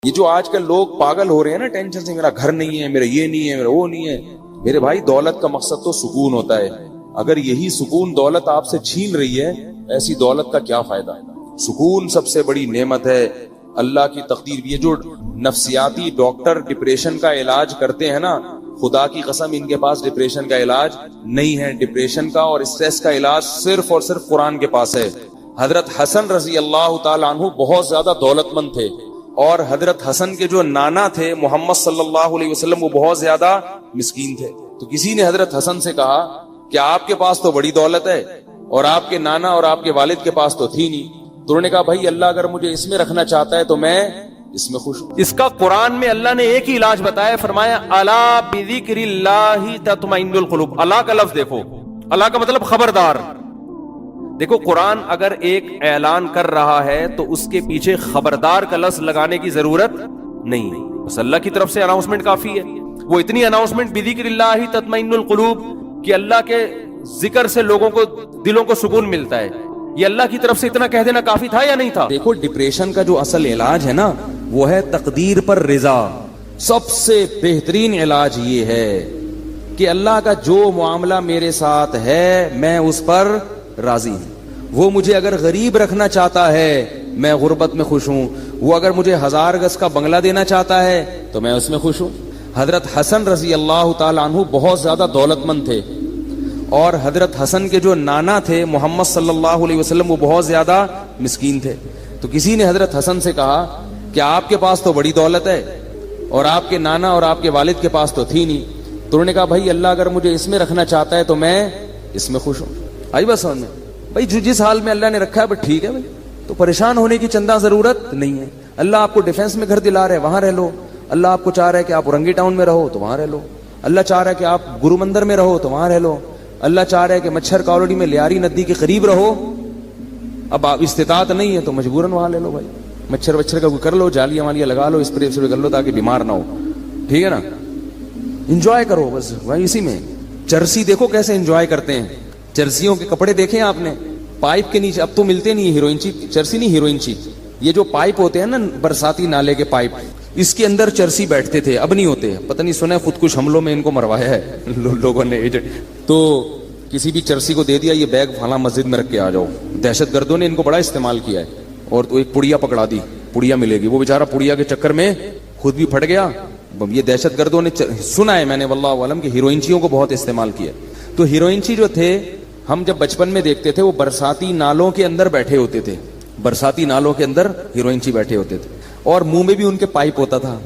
یہ جو آج کل لوگ پاگل ہو رہے ہیں نا ٹینشن سے، میرا گھر نہیں ہے، میرا یہ نہیں ہے، میرا وہ نہیں ہے. میرے بھائی دولت کا مقصد تو سکون ہوتا ہے. اگر یہی سکون دولت آپ سے چھین رہی ہے، ایسی دولت کا کیا فائدہ؟ سکون سب سے بڑی نعمت ہے، اللہ کی تقدیر. یہ جو نفسیاتی ڈاکٹر ڈپریشن کا علاج کرتے ہیں نا، خدا کی قسم ان کے پاس ڈپریشن کا علاج نہیں ہے. ڈپریشن کا اور اسٹریس کا علاج صرف اور صرف قرآن کے پاس ہے. حضرت حسن رضی اللہ تعالی عنہ بہت زیادہ دولت مند تھے، اور حضرت حسن کے جو نانا تھے محمد صلی اللہ علیہ وسلم وہ بہت زیادہ مسکین تھے. تو کسی نے حضرت حسن سے کہا کہ آپ کے پاس تو بڑی دولت ہے اور آپ کے نانا اور آپ کے والد کے پاس تو تھی نہیں. تو انہوں نے کہا بھائی اللہ اگر مجھے اس میں رکھنا چاہتا ہے تو میں اس میں خوش ہوں. اس کا قرآن میں اللہ نے ایک ہی علاج بتایا، فرمایا الا بذکر اللہ تطمئن القلوب. اللہ کا لفظ دیکھو، اللہ کا مطلب خبردار. دیکھو قرآن اگر ایک اعلان کر رہا ہے تو اس کے پیچھے خبردار کا لفظ لگانے کی ضرورت نہیں ہے، بس اللہ کی طرف سے اناؤنسمنٹ کافی ہے. وہ اتنی اناؤنسمنٹ بذکر اللہ تطمئن القلوب کہ اللہ کے ذکر سے لوگوں کو دلوں کو سکون ملتا ہے. یہ اللہ کی طرف سے اتنا کہہ دینا کافی تھا یا نہیں تھا؟ دیکھو ڈپریشن کا جو اصل علاج ہے نا وہ ہے تقدیر پر رضا. سب سے بہترین علاج یہ ہے کہ اللہ کا جو معاملہ میرے ساتھ ہے میں اس پر راضی ہوں. وہ مجھے اگر غریب رکھنا چاہتا ہے میں غربت میں خوش ہوں. وہ اگر مجھے 1000 گز کا بنگلہ دینا چاہتا ہے تو میں اس میں خوش ہوں. حضرت حسن رضی اللہ تعالی عنہ بہت زیادہ دولت مند تھے، اور حضرت حسن کے جو نانا تھے محمد صلی اللہ علیہ وسلم وہ بہت زیادہ مسکین تھے. تو کسی نے حضرت حسن سے کہا کہ آپ کے پاس تو بڑی دولت ہے اور آپ کے نانا اور آپ کے والد کے پاس تو تھی نہیں. تو انہوں نے کہا بھائی اللہ اگر مجھے اس میں رکھنا چاہتا ہے تو میں اس میں خوش ہوں. آئی بس سمجھ میں؟ بھائی جس حال میں اللہ نے رکھا ہے بس ٹھیک ہے بھائی، تو پریشان ہونے کی چندہ ضرورت نہیں ہے. اللہ آپ کو ڈیفنس میں گھر دلا رہا ہے وہاں رہ لو. اللہ آپ کو چاہ رہا ہے کہ آپ اورنگی ٹاؤن میں رہو تو وہاں رہ لو. اللہ چاہ رہا ہے کہ آپ گرو مندر میں رہو تو وہاں رہ لو. اللہ چاہ رہا ہے کہ مچھر کالوڑی میں لیاری ندی کے قریب رہو. اب آپ استطاعت نہیں ہے تو مجبوراً وہاں لے لو بھائی. مچھر کا کر لو، جالیاں والیاں لگا لو، اسپرے کر لو تاکہ بیمار نہ ہو. ٹھیک ہے نا؟ انجوائے کرو بس بھائی اسی میں. چرسی دیکھو کیسے انجوائے کرتے ہیں. چرسیوں کے کپڑے دیکھیں آپ نے، پائپ کے نیچے اب تو ملتے نہیں. ہیروئن چرسی نہیں، ہیروئن یہ جو پائپ ہوتے ہیں نا برساتی نالے کے پائپ، اس کے اندر چرسی بیٹھتے تھے، اب نہیں ہوتے. پتہ نہیں سنا ہے خود کش حملوں میں ان کو مروایا ہے لوگوں نے. تو کسی بھی چرسی کو دے دیا یہ بیگ فلاں مسجد میں رکھ کے آ جاؤ. دہشت گردوں نے ان کو بڑا استعمال کیا ہے. اور تو ایک پڑیا پکڑا دی، پڑیا ملے گی. وہ بیچارہ پڑیا کے چکر میں خود بھی پھٹ گیا. یہ دہشت گردوں نے سنا ہے میں نے واللہ عالم کہ ہیروئنچیوں کو بہت استعمال کیا. تو ہیروئنچی جو تھے ہم جب بچپن میں دیکھتے تھے وہ برساتی نالوں کے اندر بیٹھے ہوتے تھے. برساتی نالوں کے اندر ہیروئنچی بیٹھے ہوتے تھے اور منہ میں بھی ان کے پائپ ہوتا تھا.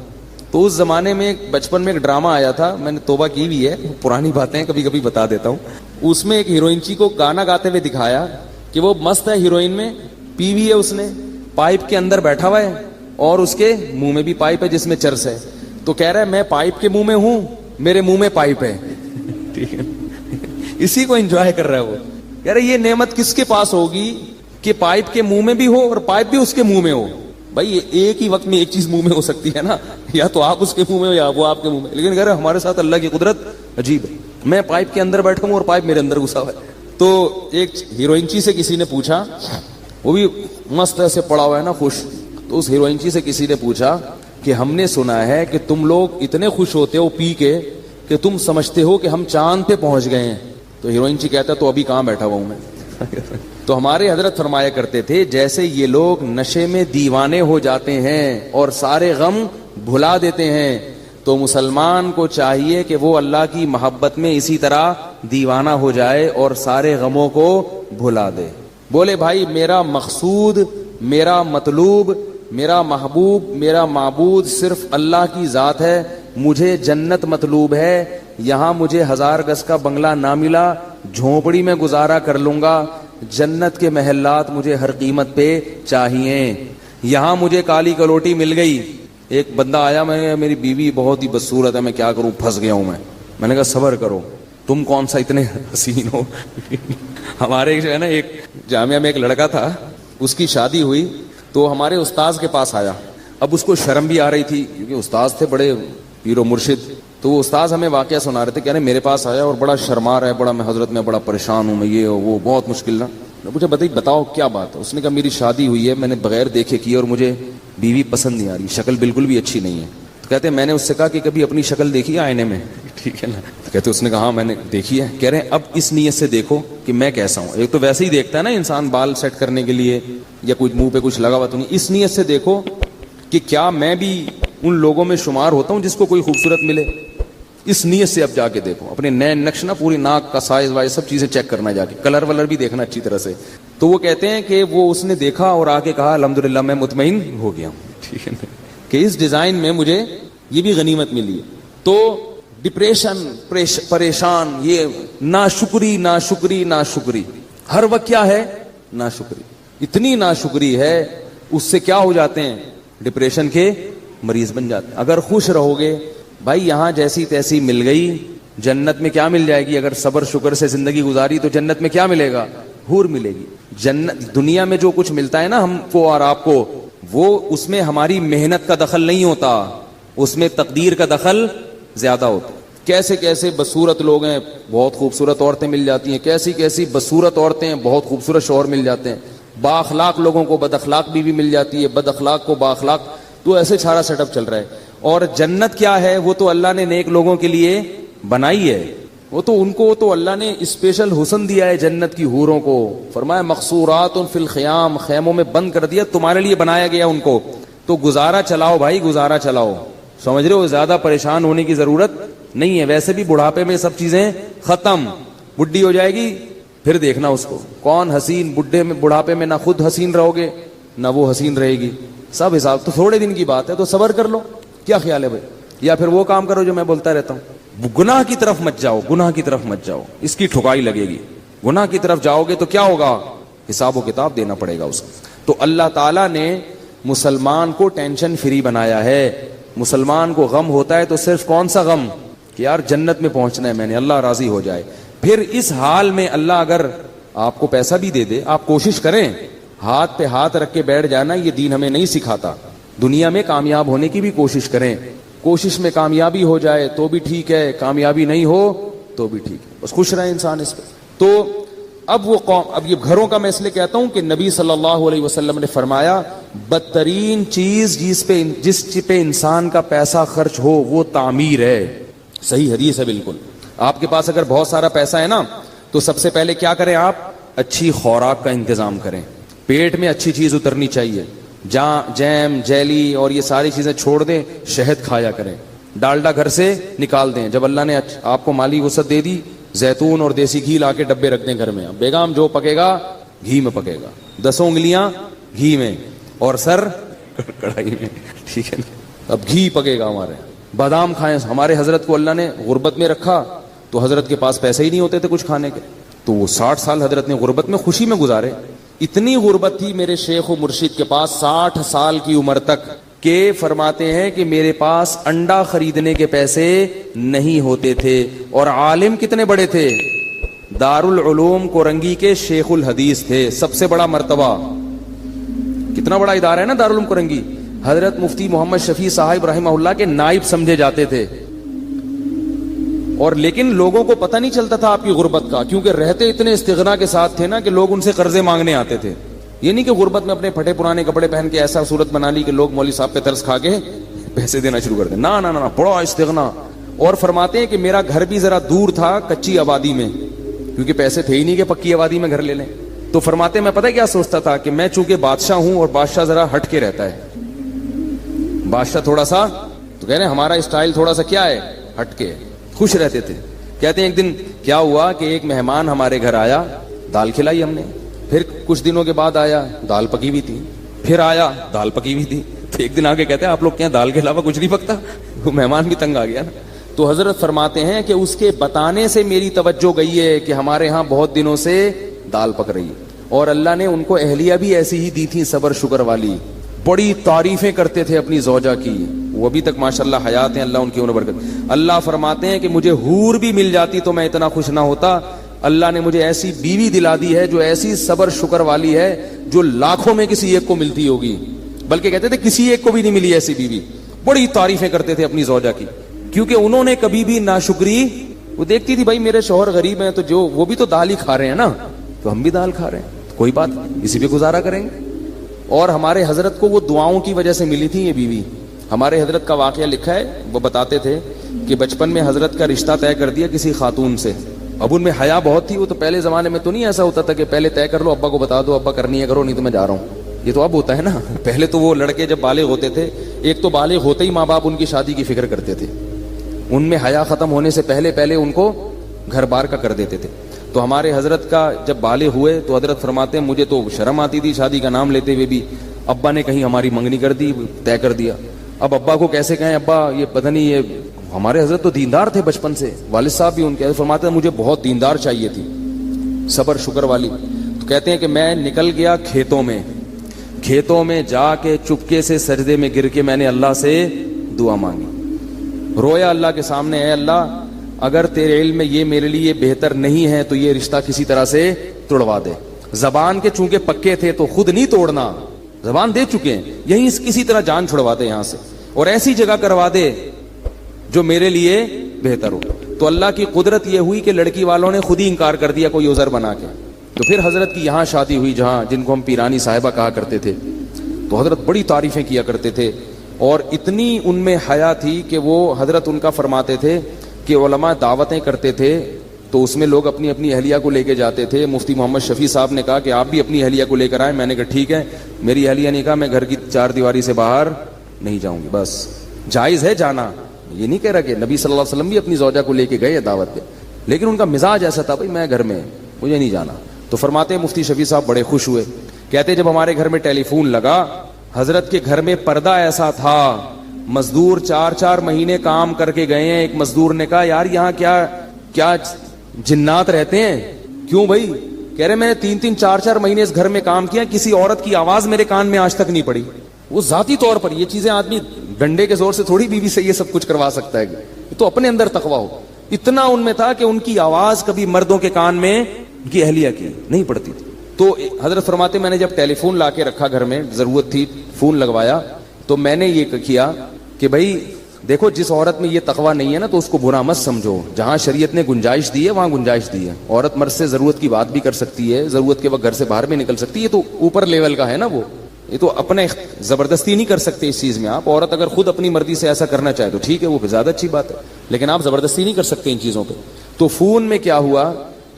تو اس زمانے میں بچپن میں ایک ڈرامہ آیا تھا، میں نے توبہ کی بھی ہے، پرانی باتیں کبھی کبھی بتا دیتا ہوں. اس میں ایک ہیروئنچی کو گانا گاتے ہوئے دکھایا کہ وہ مست ہے، ہیروئن میں پی وی ہے، اس نے پائپ کے اندر بیٹھا ہوا ہے اور اس کے منہ میں بھی پائپ ہے جس میں چرس ہے. تو کہہ رہا ہے میں پائپ کے منہ میں ہوں، میرے منہ میں پائپ ہے. ٹھیک ہے، اسی کو انجوائے کر رہا ہے وہ. کہہ رہے یہ نعمت کس کے پاس ہوگی کہ پائپ کے منہ میں بھی ہو اور پائپ بھی اس کے منہ میں ہو. بھائی ایک ہی وقت میں ایک چیز منہ میں ہو سکتی ہے نا، یا تو آپ اس کے منہ میں ہو یا وہ آپ کے منہ میں. لیکن کہہ رہے ہمارے ساتھ اللہ کی قدرت عجیب ہے، میں پائپ کے اندر بیٹھا ہوں اور پائپ میرے اندر گھسا ہوا ہے. تو ایک ہیروئنچی سے کسی نے پوچھا، وہ بھی مست ایسے پڑا ہوا ہے نا خوش. تو اس ہیروئنچی سے کسی نے پوچھا کہ ہم نے سنا ہے کہ تم لوگ اتنے خوش ہوتے ہو پی کے کہ تم سمجھتے ہو کہ ہم چاند پہ پہنچ گئے ہیں. تو ہیروئنچی کہتا ہے تو ابھی کہاں بیٹھا ہوا ہوں میں. تو ہمارے حضرت فرمایا کرتے تھے جیسے یہ لوگ نشے میں دیوانے ہو جاتے ہیں اور سارے غم بھلا دیتے ہیں، تو مسلمان کو چاہیے کہ وہ اللہ کی محبت میں اسی طرح دیوانہ ہو جائے اور سارے غموں کو بھلا دے. بولے بھائی میرا مقصود، میرا مطلوب، میرا محبوب، میرا معبود صرف اللہ کی ذات ہے. مجھے جنت مطلوب ہے. یہاں مجھے 1000 گز کا بنگلہ نہ ملا، جھونپڑی میں گزارا کر لوں گا. جنت کے محلات مجھے ہر قیمت پہ چاہیے. یہاں مجھے کالی کلوٹی مل گئی. ایک بندہ آیا، میں میری بیوی بہت ہی بدصورت ہے، میں کیا کروں، پھنس گیا ہوں میں نے کہا صبر کرو، تم کون سا اتنے حسین ہو. ہمارے جو ہے نا ایک جامعہ میں ایک لڑکا تھا، اس کی شادی ہوئی تو ہمارے استاذ کے پاس آیا. اب اس کو شرم بھی آ رہی تھی کیونکہ استاذ تھے بڑے پیر و مرشد. تو وہ استاذ ہمیں واقعہ سنا رہے تھے کہ میرے پاس آیا اور بڑا شرما رہا ہے، بڑا میں حضرت میں بڑا پریشان ہوں، میں یہ وہ بہت مشکل نا. مجھے بتاؤ کیا بات ہے؟ اس نے کہا میری شادی ہوئی ہے، میں نے بغیر دیکھے کی اور مجھے بیوی پسند نہیں آ رہی، شکل بالکل بھی اچھی نہیں ہے. تو کہتے ہیں میں نے اس سے کہا کہ کبھی اپنی شکل دیکھی ہے آئینے میں؟ ٹھیک ہے نا. تو کہتے اس نے کہا ہاں میں نے دیکھی ہے. کہہ رہے ہیں اب اس نیت سے دیکھو کہ میں کیسا ہوں. ایک تو ویسے ہی دیکھتا ہے نا انسان بال سیٹ کرنے کے لیے یا کچھ منہ پہ کچھ لگا ہوا تو نہیں، اس نیت سے دیکھو کہ کیا میں بھی ان لوگوں میں شمار ہوتا ہوں جس کو کوئی خوبصورت ملے. اس نیت سے اب جا کے دیکھو اپنے نئے نقش نا، پوری ناک کا سائز وائز سب چیزیں چیک کرنا، جا کے کلر ولر بھی دیکھنا اچھی طرح سے. تو وہ کہتے ہیں کہ وہ اس نے دیکھا اور آ کے کہا الحمدللہ میں مطمئن ہو گیا ہوں. ٹھیک ہے نا، کہ اس ڈیزائن میں مجھے یہ بھی غنیمت ملی ہے. تو ڈپریشن، پریشان، یہ ناشکری ناشکری ناشکری ہر وقت کیا ہے؟ ناشکری. اتنی ناشکری ہے اس سے کیا ہو جاتے ہیں؟ ڈپریشن کے مریض بن جاتے ہیں. اگر خوش رہو گے بھائی یہاں جیسی تیسی مل گئی، جنت میں کیا مل جائے گی؟ اگر صبر شکر سے زندگی گزاری تو جنت میں کیا ملے گا؟ حور ملے گی. جنت دنیا میں جو کچھ ملتا ہے نا ہم کو اور آپ کو، وہ اس میں ہماری محنت کا دخل نہیں ہوتا، اس میں تقدیر کا دخل زیادہ ہوتا. کیسے کیسے بدصورت لوگ ہیں، بہت خوبصورت عورتیں مل جاتی ہیں، کیسی کیسی بدصورت عورتیں ہیں، بہت خوبصورت شوہر مل جاتے ہیں. با اخلاق لوگوں کو بد اخلاق بیوی مل جاتی ہے، بد اخلاق کو با اخلاق. تو ایسے سارا سیٹ اپ چل رہا ہے. اور جنت کیا ہے؟ وہ تو اللہ نے نیک لوگوں کے لیے بنائی ہے. وہ تو ان کو تو اللہ نے اسپیشل حسن دیا ہے جنت کی حوروں کو. فرمایا مقصورات فی الخیام، خیموں میں بند کر دیا، تمہارے لیے بنایا گیا ان کو. تو گزارا چلاؤ بھائی، گزارا چلاؤ. سمجھ رہے ہو؟ زیادہ پریشان ہونے کی ضرورت نہیں ہے. ویسے بھی بڑھاپے میں سب چیزیں ختم. بڈھی ہو جائے گی پھر دیکھنا اس کو کون حسین. بڑھاپے میں نہ خود حسین رہو گے نہ وہ حسین رہے گی. سب حساب. تو تھوڑے دن کی بات ہے تو صبر کر لو. کیا خیال ہے بھائی؟ یا پھر وہ کام کرو جو میں بولتا رہتا ہوں، گناہ کی طرف مت جاؤ، گناہ کی طرف مت جاؤ، اس کی ٹھکائی لگے گی. گناہ کی طرف جاؤ گے تو کیا ہوگا؟ حساب و کتاب دینا پڑے گا اس کو. تو اللہ تعالیٰ نے مسلمان کو ٹینشن فری بنایا ہے. مسلمان کو غم ہوتا ہے تو صرف کون سا غم؟ کہ یار جنت میں پہنچنا ہے میں نے، اللہ راضی ہو جائے. پھر اس حال میں اللہ اگر آپ کو پیسہ بھی دے دے، آپ کوشش کریں، ہاتھ پہ ہاتھ رکھ کے بیٹھ جانا یہ دین ہمیں نہیں سکھاتا. دنیا میں کامیاب ہونے کی بھی کوشش کریں. کوشش میں کامیابی ہو جائے تو بھی ٹھیک ہے، کامیابی نہیں ہو تو بھی ٹھیک ہے، بس خوش رہے انسان اس پہ. تو اب وہ قوم، اب یہ گھروں کا میں اس لیے کہتا ہوں کہ نبی صلی اللہ علیہ وسلم نے فرمایا بدترین چیز جس پہ انسان کا پیسہ خرچ ہو وہ تعمیر ہے. صحیح حدیث ہے بالکل. آپ کے پاس اگر بہت سارا پیسہ ہے نا تو سب سے پہلے کیا کریں آپ؟ اچھی خوراک کا انتظام کریں. پیٹ میں اچھی چیز اترنی چاہیے. جیم، جیلی اور یہ ساری چیزیں چھوڑ دیں، شہد کھایا کریں. ڈالڈا گھر سے نکال دیں. جب اللہ نے آپ کو مالی وسعت دے دی، زیتون اور دیسی گھی لا کے ڈبے رکھ دیں گھر میں. بیگم جو پکے گا گھی میں پکے گا، 10 انگلیاں گھی میں اور سر کڑھائی میں. ٹھیک ہے نا؟ اب گھی پکے گا ہمارے. بادام کھائیں. ہمارے حضرت کو اللہ نے غربت میں رکھا تو حضرت کے پاس پیسے ہی نہیں ہوتے تھے کچھ کھانے کے. تو وہ 60 سال حضرت نے غربت میں خوشی میں گزارے. اتنی غربت تھی میرے شیخ و مرشد کے پاس 60 سال کی عمر تک کہ فرماتے ہیں کہ میرے پاس انڈا خریدنے کے پیسے نہیں ہوتے تھے. اور عالم کتنے بڑے تھے؟ دارالعلوم کورنگی کے شیخ الحدیث تھے. سب سے بڑا مرتبہ، کتنا بڑا ادارہ ہے نا دارالعلوم کورنگی. حضرت مفتی محمد شفیع صاحب رحمہ اللہ کے نائب سمجھے جاتے تھے. اور لیکن لوگوں کو پتہ نہیں چلتا تھا آپ کی غربت کا، کیونکہ رہتے اتنے استغنا کے ساتھ تھے نا کہ لوگ ان سے قرضے مانگنے آتے تھے. یہ نہیں کہ غربت میں اپنے پھٹے پرانے کپڑے پہن کے ایسا صورت بنا لی کہ لوگ مولوی صاحب پہ ترس کھا کے پیسے دینا شروع کر دیں. نہ نہ نہ، بڑا استغنا. اور فرماتے ہیں کہ میرا گھر بھی ذرا دور تھا کچی آبادی میں، کیونکہ پیسے تھے ہی نہیں کہ پکی آبادی میں گھر لے لیں. تو فرماتے ہیں میں پتہ کیا سوچتا تھا کہ میں چونکہ بادشاہ ہوں اور بادشاہ ذرا ہٹ کے رہتا ہے، بادشاہ تھوڑا سا، تو کہہ رہے ہیں ہمارا اسٹائل تھوڑا سا کیا ہے، ہٹ کے، خوش رہتے تھے. کہتے ہیں ایک دن کیا ہوا کہ ایک مہمان ہمارے گھر آیا، دال کھلائی ہم نے. پھر کچھ دنوں کے بعد آیا، دال پکی ہوئی تھی. پھر آیا، دال پکی ہوئی تھی. تو ایک دن آگے کہتے ہیں آپ لوگ کیا دال کے علاوہ کچھ نہیں پکتا؟ وہ مہمان بھی تنگ آ گیا نا. تو حضرت فرماتے ہیں کہ اس کے بتانے سے میری توجہ گئی ہے کہ ہمارے ہاں بہت دنوں سے دال پک رہی ہے. اور اللہ نے ان کو اہلیہ بھی ایسی ہی دی تھی، صبر شکر والی. بڑی تعریفیں کرتے تھے اپنی زوجہ کی. وہ ابھی تک ماشاءاللہ حیات ہیں، اللہ ان کی عمر برکت. اللہ فرماتے ہیں کہ مجھے حور بھی مل جاتی تو میں اتنا خوش نہ ہوتا. اللہ نے مجھے ایسی بیوی دلا دی ہے جو ایسی صبر شکر والی ہے جو لاکھوں میں کسی ایک کو ملتی ہوگی. بلکہ کہتے تھے کسی ایک کو بھی نہیں ملی ایسی بیوی. بڑی تعریفیں کرتے تھے اپنی زوجہ کی، کیونکہ انہوں نے کبھی بھی ناشکری، وہ دیکھتی تھی بھائی میرے شوہر غریب ہیں تو جو وہ بھی تو دال ہی کھا رہے ہیں نا، تو ہم بھی دال کھا رہے ہیں. کوئی بات اسی پہ گزارا کریں گے. اور ہمارے حضرت کو وہ دعاؤں کی وجہ سے ملی تھی یہ بیوی. ہمارے حضرت کا واقعہ لکھا ہے, وہ بتاتے تھے کہ بچپن میں حضرت کا رشتہ طے کر دیا کسی خاتون سے. اب ان میں حیا بہت تھی. وہ تو پہلے زمانے میں تو نہیں ایسا ہوتا تھا کہ پہلے طے کر لو, ابا کو بتا دو, ابا کرنی ہے کرو, نہیں تو میں جا رہا ہوں. یہ تو اب ہوتا ہے نا. پہلے تو وہ لڑکے جب بالغ ہوتے تھے, ایک تو بالغ ہوتے ہی ماں باپ ان کی شادی کی فکر کرتے تھے, ان میں حیا ختم ہونے سے پہلے ان کو گھر بار کا کر دیتے تھے. تو ہمارے حضرت کا جب بالغ ہوئے تو حضرت فرماتے ہیں مجھے تو شرم آتی تھی شادی کا نام لیتے ہوئے بھی. ابا نے کہیں ہماری منگنی کر دی, طے کر دیا. اب ابا کو کیسے کہیں ابا یہ پتہ نہیں, یہ ہمارے حضرت تو دیندار تھے بچپن سے, والد صاحب بھی ان کے فرماتے ہیں مجھے بہت دیندار چاہیے تھی, صبر شکر والی. تو کہتے ہیں کہ میں نکل گیا کھیتوں میں جا کے چپکے سے سجدے میں گر کے میں نے اللہ سے دعا مانگی, رویا اللہ کے سامنے, اے اللہ اگر تیرے علم میں یہ میرے لیے بہتر نہیں ہے تو یہ رشتہ کسی طرح سے توڑوا دے. زبان کے چونکہ پکے تھے تو خود نہیں توڑنا, زبان دے چکے ہیں, یہیں کسی طرح جان چھڑوا دے یہاں سے, اور ایسی جگہ کروا دے جو میرے لیے بہتر ہو. تو اللہ کی قدرت یہ ہوئی کہ لڑکی والوں نے خود ہی انکار کر دیا کوئی عذر بنا کے. تو پھر حضرت کی یہاں شادی ہوئی جہاں جن کو ہم پیرانی صاحبہ کہا کرتے تھے. تو حضرت بڑی تعریفیں کیا کرتے تھے, اور اتنی ان میں حیا تھی کہ وہ حضرت ان کا فرماتے تھے کہ علماء دعوتیں کرتے تھے تو اس میں لوگ اپنی اپنی اہلیہ کو لے کے جاتے تھے. مفتی محمد شفیع صاحب نے کہا کہ آپ بھی اپنی اہلیہ کو لے کر آئیں. میں نے کہا ٹھیک ہے. میری اہلیہ نے کہا میں گھر کی چار دیواری سے باہر نہیں جاؤں گی. بس جائز ہے جانا, یہ نہیں کہہ رہا کہ نبی صلی اللہ علیہ وسلم بھی اپنی زوجہ کو لے کے گئے دعوت پہ, لیکن ان کا مزاج ایسا تھا بھائی میں گھر میں مجھے نہیں جانا. تو فرماتے ہیں مفتی شفیع صاحب بڑے خوش ہوئے, کہتے جب ہمارے گھر میں ٹیلی فون لگا, حضرت کے گھر میں پردہ ایسا تھا, مزدور 4 مہینے کام کر کے گئے ہیں. ایک مزدور نے کہا یار یہاں کیا جنات رہتے ہیں؟ کیوں بھائی؟ کہہ رہے میں نے 3-4 مہینے اس گھر میں کام کیا, کسی عورت کی آواز میرے کان میں آج تک نہیں پڑی. وہ ذاتی طور پر یہ چیزیں آدمی ڈنڈے کے زور سے تھوڑی بیوی سے یہ سب کچھ کروا سکتا ہے, تو اپنے اندر تقویٰ ہو. اتنا ان میں تھا کہ ان کی آواز کبھی مردوں کے کان میں ان کی اہلیہ کی نہیں پڑتی تھی. تو حضرت فرماتے میں نے جب ٹیلی فون لا کے رکھا گھر میں, ضرورت تھی فون لگوایا, تو میں نے یہ کیا کہ بھائی دیکھو جس عورت میں یہ تقویٰ نہیں ہے نا تو اس کو برا مت سمجھو. جہاں شریعت نے گنجائش دی ہے وہاں گنجائش دی ہے. عورت مرد سے ضرورت کی بات بھی کر سکتی ہے, ضرورت کے وقت گھر سے باہر بھی نکل سکتی ہے. یہ تو اوپر لیول کا ہے نا, وہ یہ تو اپنے زبردستی نہیں کر سکتے اس چیز میں. آپ عورت اگر خود اپنی مرضی سے ایسا کرنا چاہے تو ٹھیک ہے, وہ زیادہ اچھی بات ہے, لیکن آپ زبردستی نہیں کر سکتے ان چیزوں پہ. تو فون میں کیا ہوا,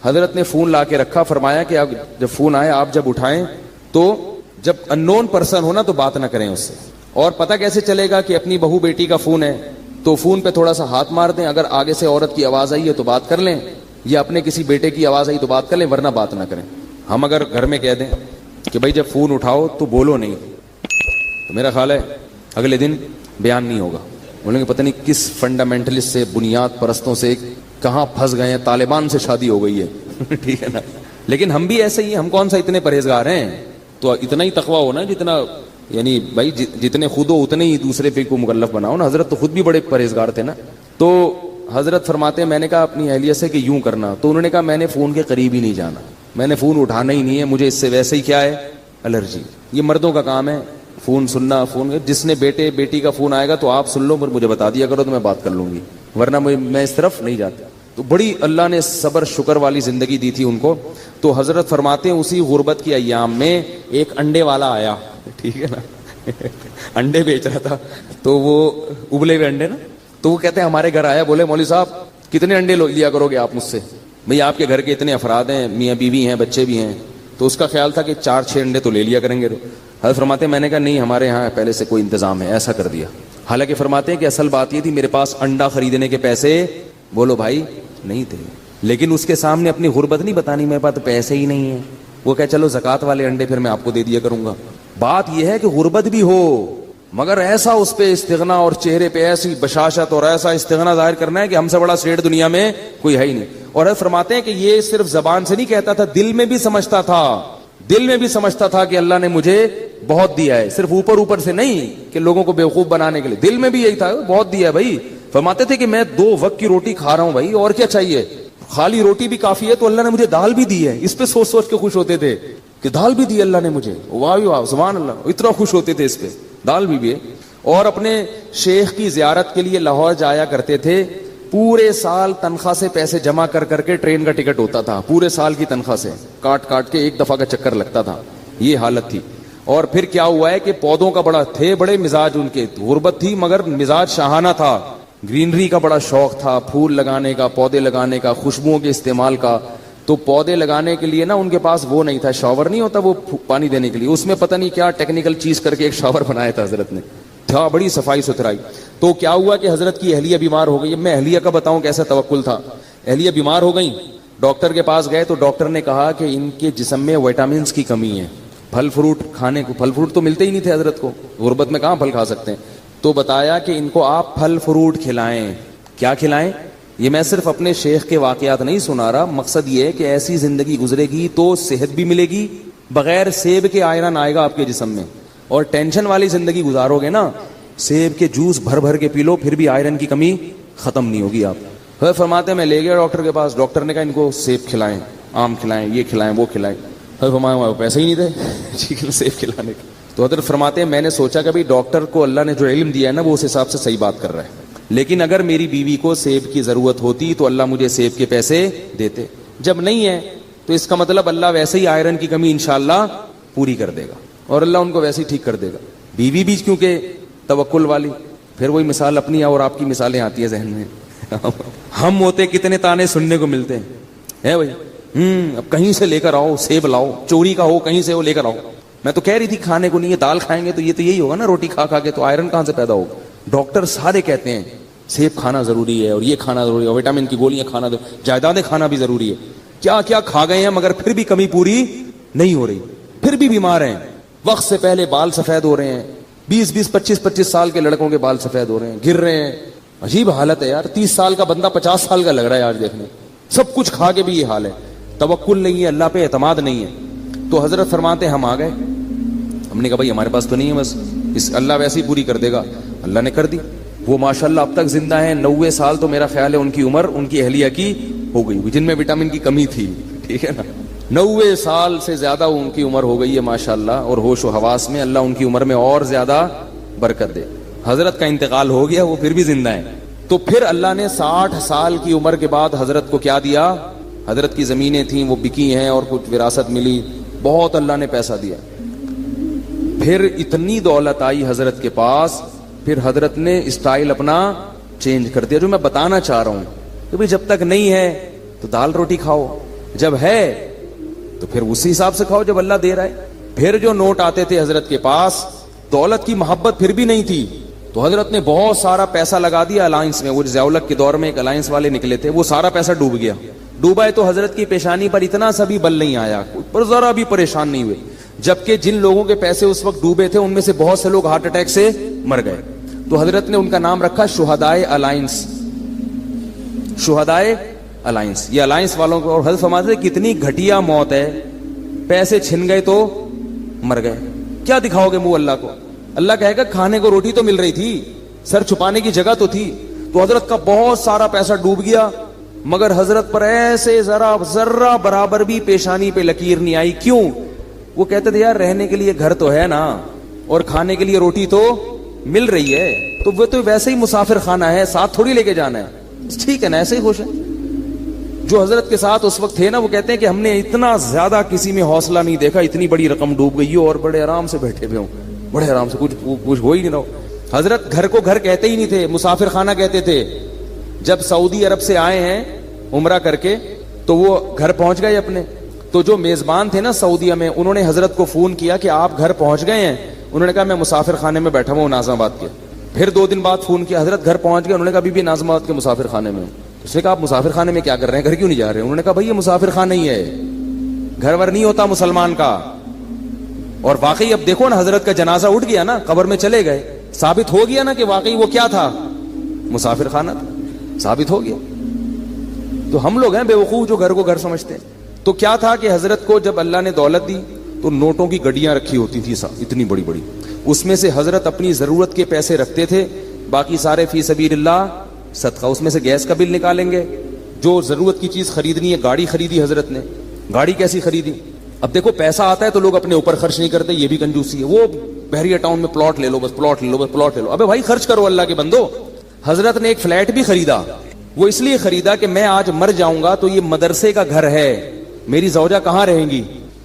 حضرت نے فون لا کے رکھا, فرمایا کہ آپ جب فون آئے آپ جب اٹھائیں تو جب اننون پرسن ہونا تو بات نہ کریں اس سے. اور پتہ کیسے چلے گا کہ اپنی بہو بیٹی کا فون ہے تو فون پہ تھوڑا سا ہاتھ مار دیں, اگر آگے سے عورت کی آواز آئی ہے تو بات کر لیں, یا اپنے کسی بیٹے کی آواز آئی تو بات کر لیں, ورنہ بات نہ کریں. ہم اگر گھر میں کہہ دیں کہ بھائی جب فون اٹھاؤ تو بولو نہیں, تو میرا خیال ہے اگلے دن بیان نہیں ہوگا. بولیں گے پتہ نہیں کس فنڈامنٹلسٹ سے, بنیاد پرستوں سے کہاں پھنس گئے ہیں, طالبان سے شادی ہو گئی ہے ٹھیک ہے نا. لیکن ہم بھی ایسے ہی, ہم کون سا اتنے پرہیزگار ہیں, تو اتنا ہی تقویٰ ہونا جتنا, یعنی بھائی جتنے خود ہو اتنے ہی دوسرے پہ کو مکلف بناؤ نا. حضرت تو خود بھی بڑے پرہیزگار تھے نا. تو حضرت فرماتے ہیں میں نے کہا اپنی اہلیہ سے کہ یوں کرنا, تو انہوں نے کہا میں نے فون کے قریب ہی نہیں جانا, میں نے فون اٹھانا ہی نہیں ہے, مجھے اس سے ویسے ہی کیا ہے الرجی. یہ مردوں کا کام ہے فون سننا. فون جس نے بیٹے بیٹی کا فون آئے گا تو آپ سن لو, مجھے بتا دیا کرو تو میں بات کر لوں گی, ورنہ میں اس طرف نہیں جاتا. تو بڑی اللہ نے صبر شکر والی زندگی دی تھی ان کو. تو حضرت فرماتے ہیں اسی غربت کی ایام میں ایک انڈے والا آیا, ٹھیک ہے نا, انڈے بیچ رہا تھا, تو وہ ابلے ہوئے انڈے نا, تو وہ کہتے ہیں ہمارے گھر آیا, بولے مولوی صاحب کتنے انڈے لیا کرو گے آپ مجھ سے؟ بھئی آپ کے گھر کے اتنے افراد ہیں, میاں بیوی ہیں, بچے بھی ہیں. تو اس کا خیال تھا کہ 4-6 انڈے تو لے لیا کریں گے. حضرت فرماتے ہیں میں نے کہا نہیں, ہمارے یہاں پہلے سے کوئی انتظام ہے, ایسا کر دیا. حالانکہ فرماتے ہیں کہ اصل بات یہ تھی میرے پاس انڈا خریدنے کے پیسے, بولو بھائی, نہیں تھے. لیکن اس کے سامنے اپنی غربت نہیں بتانی, میرے پاس تو پیسے ہی نہیں ہیں. وہ کہ چلو زکات والے انڈے پھر میں آپ کو دے دیا کروں گا. بات یہ ہے کہ غربت بھی ہو مگر ایسا اس پہ استغنا, اور چہرے پہ ایسی بشاشت اور ایسا استغنا ظاہر کرنا ہے کہ ہم سے بڑا سیٹ دنیا میں کوئی ہے ہی نہیں. اور فرماتے ہیں کہ یہ صرف زبان سے نہیں کہتا تھا, دل میں بھی سمجھتا تھا, دل میں بھی سمجھتا تھا کہ اللہ نے مجھے بہت دیا ہے. صرف اوپر سے نہیں کہ لوگوں کو بیوقوف بنانے کے لیے, دل میں بھی یہی تھا بہت دیا ہے بھائی. فرماتے تھے کہ میں 2 وقت کی روٹی کھا رہا ہوں بھائی, اور کیا چاہیے, خالی روٹی بھی کافی ہے, تو اللہ نے مجھے دال بھی دی ہے. اس پہ سوچ سوچ کے خوش ہوتے تھے کہ دال بھی دی اللہ نے مجھے, واہ واہ سبحان اللہ, اتنا خوش ہوتے تھے اس پہ, دال بھی ہے. اور اپنے شیخ کی زیارت کے لیے لاہور جایا کرتے تھے, پورے سال تنخواہ سے پیسے جمع کر کر کے ٹرین کا ٹکٹ ہوتا تھا, پورے سال کی تنخواہ سے کاٹ کاٹ کے ایک دفعہ کا چکر لگتا تھا, یہ حالت تھی. اور پھر کیا ہوا ہے کہ پودوں کا بڑے مزاج ان کے, غربت تھی مگر مزاج شاہانہ تھا, گرینری کا بڑا شوق تھا, پھول لگانے کا, پودے لگانے کا, خوشبوؤں کے استعمال کا. تو پودے لگانے کے لیے نا ان کے پاس وہ نہیں تھا, شاور نہیں ہوتا وہ پانی دینے کے لیے, اس میں پتہ نہیں کیا ٹیکنیکل چیز کر کے ایک شاور بنایا تھا حضرت نے, تھا بڑی صفائی ستھرائی. تو کیا ہوا کہ حضرت کی اہلیہ بیمار ہو گئی. اب میں اہلیہ کا بتاؤں کیسا توکل تھا. اہلیہ بیمار ہو گئی, ڈاکٹر کے پاس گئے تو ڈاکٹر نے کہا کہ ان کے جسم میں وٹامنس کی کمی ہے, پھل فروٹ کھانے کو, پھل فروٹ تو ملتے ہی نہیں تھے حضرت کو, غربت میں کہاں پھل کھا سکتے ہیں. تو بتایا کہ ان کو آپ پھل فروٹ کھلائیں. کیا کھلائیں؟ یہ میں صرف اپنے شیخ کے واقعات نہیں سنا رہا, مقصد یہ ہے کہ ایسی زندگی گزرے گی تو صحت بھی ملے گی, بغیر سیب کے آئرن آئے گا آپ کے جسم میں. اور ٹینشن والی زندگی گزارو گے نا, سیب کے جوس بھر بھر کے پی لو پھر بھی آئرن کی کمی ختم نہیں ہوگی. آپ فرماتے ہیں میں لے گیا ڈاکٹر کے پاس, ڈاکٹر نے کہا ان کو سیب کھلائیں, آم کھلائیں, یہ کھلائیں, وہ کھلائیں. فرمایا پیسے ہی نہیں تھے سیب کھلانے کے. تو حضرت فرماتے ہیں میں نے سوچا کہ ڈاکٹر کو اللہ نے جو علم دیا ہے نا وہ اس حساب سے صحیح بات کر رہا ہے, لیکن اگر میری بیوی کو سیب کی ضرورت ہوتی تو اللہ مجھے سیب کے پیسے دیتے, جب نہیں ہے تو اس کا مطلب اللہ ویسے ہی آئرن کی کمی انشاءاللہ پوری کر دے گا, اور اللہ ان کو ویسے ہی ٹھیک کر دے گا. بیوی بھی کیونکہ توکل والی, پھر وہی مثال اپنی اور آپ کی مثالیں آتی ہیں ذہن میں. ہم ہوتے کتنے تانے سننے کو ملتے ہیں بھائی, اب کہیں سے لے کر آؤ, سیب لاؤ, چوری کا ہو کہیں سے وہ لے کر آؤ. میں تو کہہ رہی تھی کھانے کو نہیں ہے, دال کھائیں گے تو یہ تو یہی ہوگا نا, روٹی کھا کھا کے, تو آئرن کہاں سے پیدا ہوگا. ڈاکٹر سارے کہتے ہیں سیب کھانا ضروری ہے, اور یہ کھانا ضروری ہے, وٹامن کی گولیاں کھانا, جائیدادیں کھانا بھی ضروری ہے. کیا کیا کھا گئے ہیں مگر پھر بھی کمی پوری نہیں ہو رہی, پھر بھی بیمار ہیں. وقت سے پہلے بال سفید ہو رہے ہیں, 20 25 سال کے لڑکوں کے بال سفید ہو رہے ہیں, گر رہے ہیں. عجیب حالت ہے یار, 30 سال کا بندہ 50 سال کا لگ رہا ہے آج دیکھنے, سب کچھ کھا کے بھی یہ حال ہے. توکل نہیں ہے, اللہ پہ اعتماد نہیں ہے. تو حضرت فرماتے ہم آ گئے, ہم نے کہا بھائی ہمارے پاس تو نہیں ہے, بس اس اللہ ویسے ہی پوری کر دے گا. اللہ نے کر دی. وہ ماشاءاللہ اب تک زندہ ہیں, 90 سال تو میرا خیال ہے ان کی عمر ان کی اہلیہ کی ہو گئی, جن میں وٹامن کی کمی تھی, ٹھیک ہے نا. 90 سال سے زیادہ ان کی عمر ہو گئی ہے ماشاءاللہ, اور ہوش و حواس میں اللہ ان کی عمر میں اور زیادہ برکت دے. حضرت کا انتقال ہو گیا, وہ پھر بھی زندہ ہیں. تو پھر اللہ نے 60 سال کی عمر کے بعد حضرت کو کیا دیا. حضرت کی زمینیں تھیں وہ بکی ہیں, اور کچھ وراثت ملی, بہت اللہ نے پیسہ دیا. پھر اتنی دولت آئی حضرت کے پاس, پھر حضرت نے اسٹائل اپنا چینج کر دیا. جو میں بتانا چاہ رہا ہوں کہ بھئی جب تک نہیں ہے تو دال روٹی کھاؤ, جب ہے تو پھر اسی حساب سے کھاؤ جب اللہ دے رہا ہے. پھر جو نوٹ آتے تھے حضرت کے پاس, دولت کی محبت پھر بھی نہیں تھی, تو حضرت نے بہت سارا پیسہ لگا دیا الائنس میں. وہ ضیاء الحق کے دور میں ایک الائنس والے نکلے تھے, وہ سارا پیسہ ڈوب گیا. ڈوبا ہے تو حضرت کی پیشانی پر اتنا سا بھی بل نہیں آیا, پر ذرا بھی پریشان نہیں ہوئے. جبکہ جن لوگوں کے پیسے اس وقت ڈوبے تھے ان میں سے بہت سے لوگ ہارٹ اٹیک سے مر گئے. تو حضرت نے ان کا نام رکھا شہدائے الائنس, شہدائے الائنس. یہ الائنس والوں کو, اور حضرت فرماتے ہیں کتنی گھٹیا موت ہے, پیسے چھن گئے تو مر گئے. کیا دکھاؤ گے منہ اللہ کو. اللہ کہے گا کھانے کو روٹی تو مل رہی تھی, سر چھپانے کی جگہ تو تھی. تو حضرت کا بہت سارا پیسہ ڈوب گیا, مگر حضرت پر ایسے ذرہ برابر بھی پیشانی پہ لکیر نہیں آئی. کیوں؟ وہ کہتے تھے یار رہنے کے لیے گھر تو ہے نا, اور کھانے کے لیے روٹی تو مل رہی ہے, تو وہ تو ویسے ہی مسافر خانہ ہے, ساتھ تھوڑی لے کے جانا ہے, ٹھیک ہے نا, ایسے ہی خوش ہے. جو حضرت کے ساتھ اس وقت تھے نا, وہ کہتے ہیں کہ ہم نے اتنا زیادہ کسی میں حوصلہ نہیں دیکھا, اتنی بڑی رقم ڈوب گئی ہو اور بڑے آرام سے بیٹھے ہوئے ہوں, بڑے آرام سے, کچھ ہو ہی نہیں رہا. حضرت گھر کو گھر کہتے ہی نہیں تھے, مسافر خانہ کہتے تھے. جب سعودی عرب سے آئے ہیں عمرہ کر کے, تو وہ گھر پہنچ گئے اپنے. تو جو میزبان تھے نا سعودیہ میں, انہوں نے حضرت کو فون کیا کہ آپ گھر پہنچ گئے ہیں. انہوں نے کہا میں مسافر خانے میں بیٹھا ہوں ناظم آباد کے. پھر 2 دن بعد فون کیا, حضرت گھر پہنچ گئے. انہوں نے کہا ابھی بھی ناظم آباد کے مسافر خانے میں. اس نے کہا آپ مسافر خانے میں کیا کر رہے ہیں, گھر کیوں نہیں جا رہے ہیں؟ انہوں نے کہا بھائی یہ مسافر خانہ ہی ہے, گھر ور نہیں ہوتا مسلمان کا. اور واقعی اب دیکھو نا, حضرت کا جنازہ اٹھ گیا نا, قبر میں چلے گئے, ثابت ہو گیا نا کہ واقعی وہ کیا تھا, مسافر خانہ تھا, ثابت ہو گیا. تو ہم لوگ ہیں بے وقوف جو گھر کو گھر سمجھتے ہیں. تو کیا تھا کہ حضرت کو جب اللہ نے دولت دی تو نوٹوں کی گڈیاں رکھی ہوتی تھی اتنی بڑی بڑی, اس میں سے حضرت اپنی ضرورت کے پیسے رکھتے تھے, باقی سارے فی سبیل اللہ صدقہ. اس میں سے گیس کا بل نکالیں گے, جو ضرورت کی چیز خریدنی ہے. گاڑی خریدی حضرت نے, گاڑی کیسی خریدی؟ اب دیکھو پیسہ آتا ہے تو لوگ اپنے اوپر خرچ نہیں کرتے, یہ بھی کنجوسی ہے. وہ بحریہ ٹاؤن میں پلاٹ لے لو, بس پلاٹ لے لو, بس پلاٹ لے لو. ابے بھائی خرچ کرو اللہ کے بندو. حضرت نے ایک فلیٹ بھی خریدا, وہ اس لیے خریدا کہ میں آج مر جاؤں گا تو یہ مدرسے کا گھر ہے، میری زوجہ کہاں رہیں گی،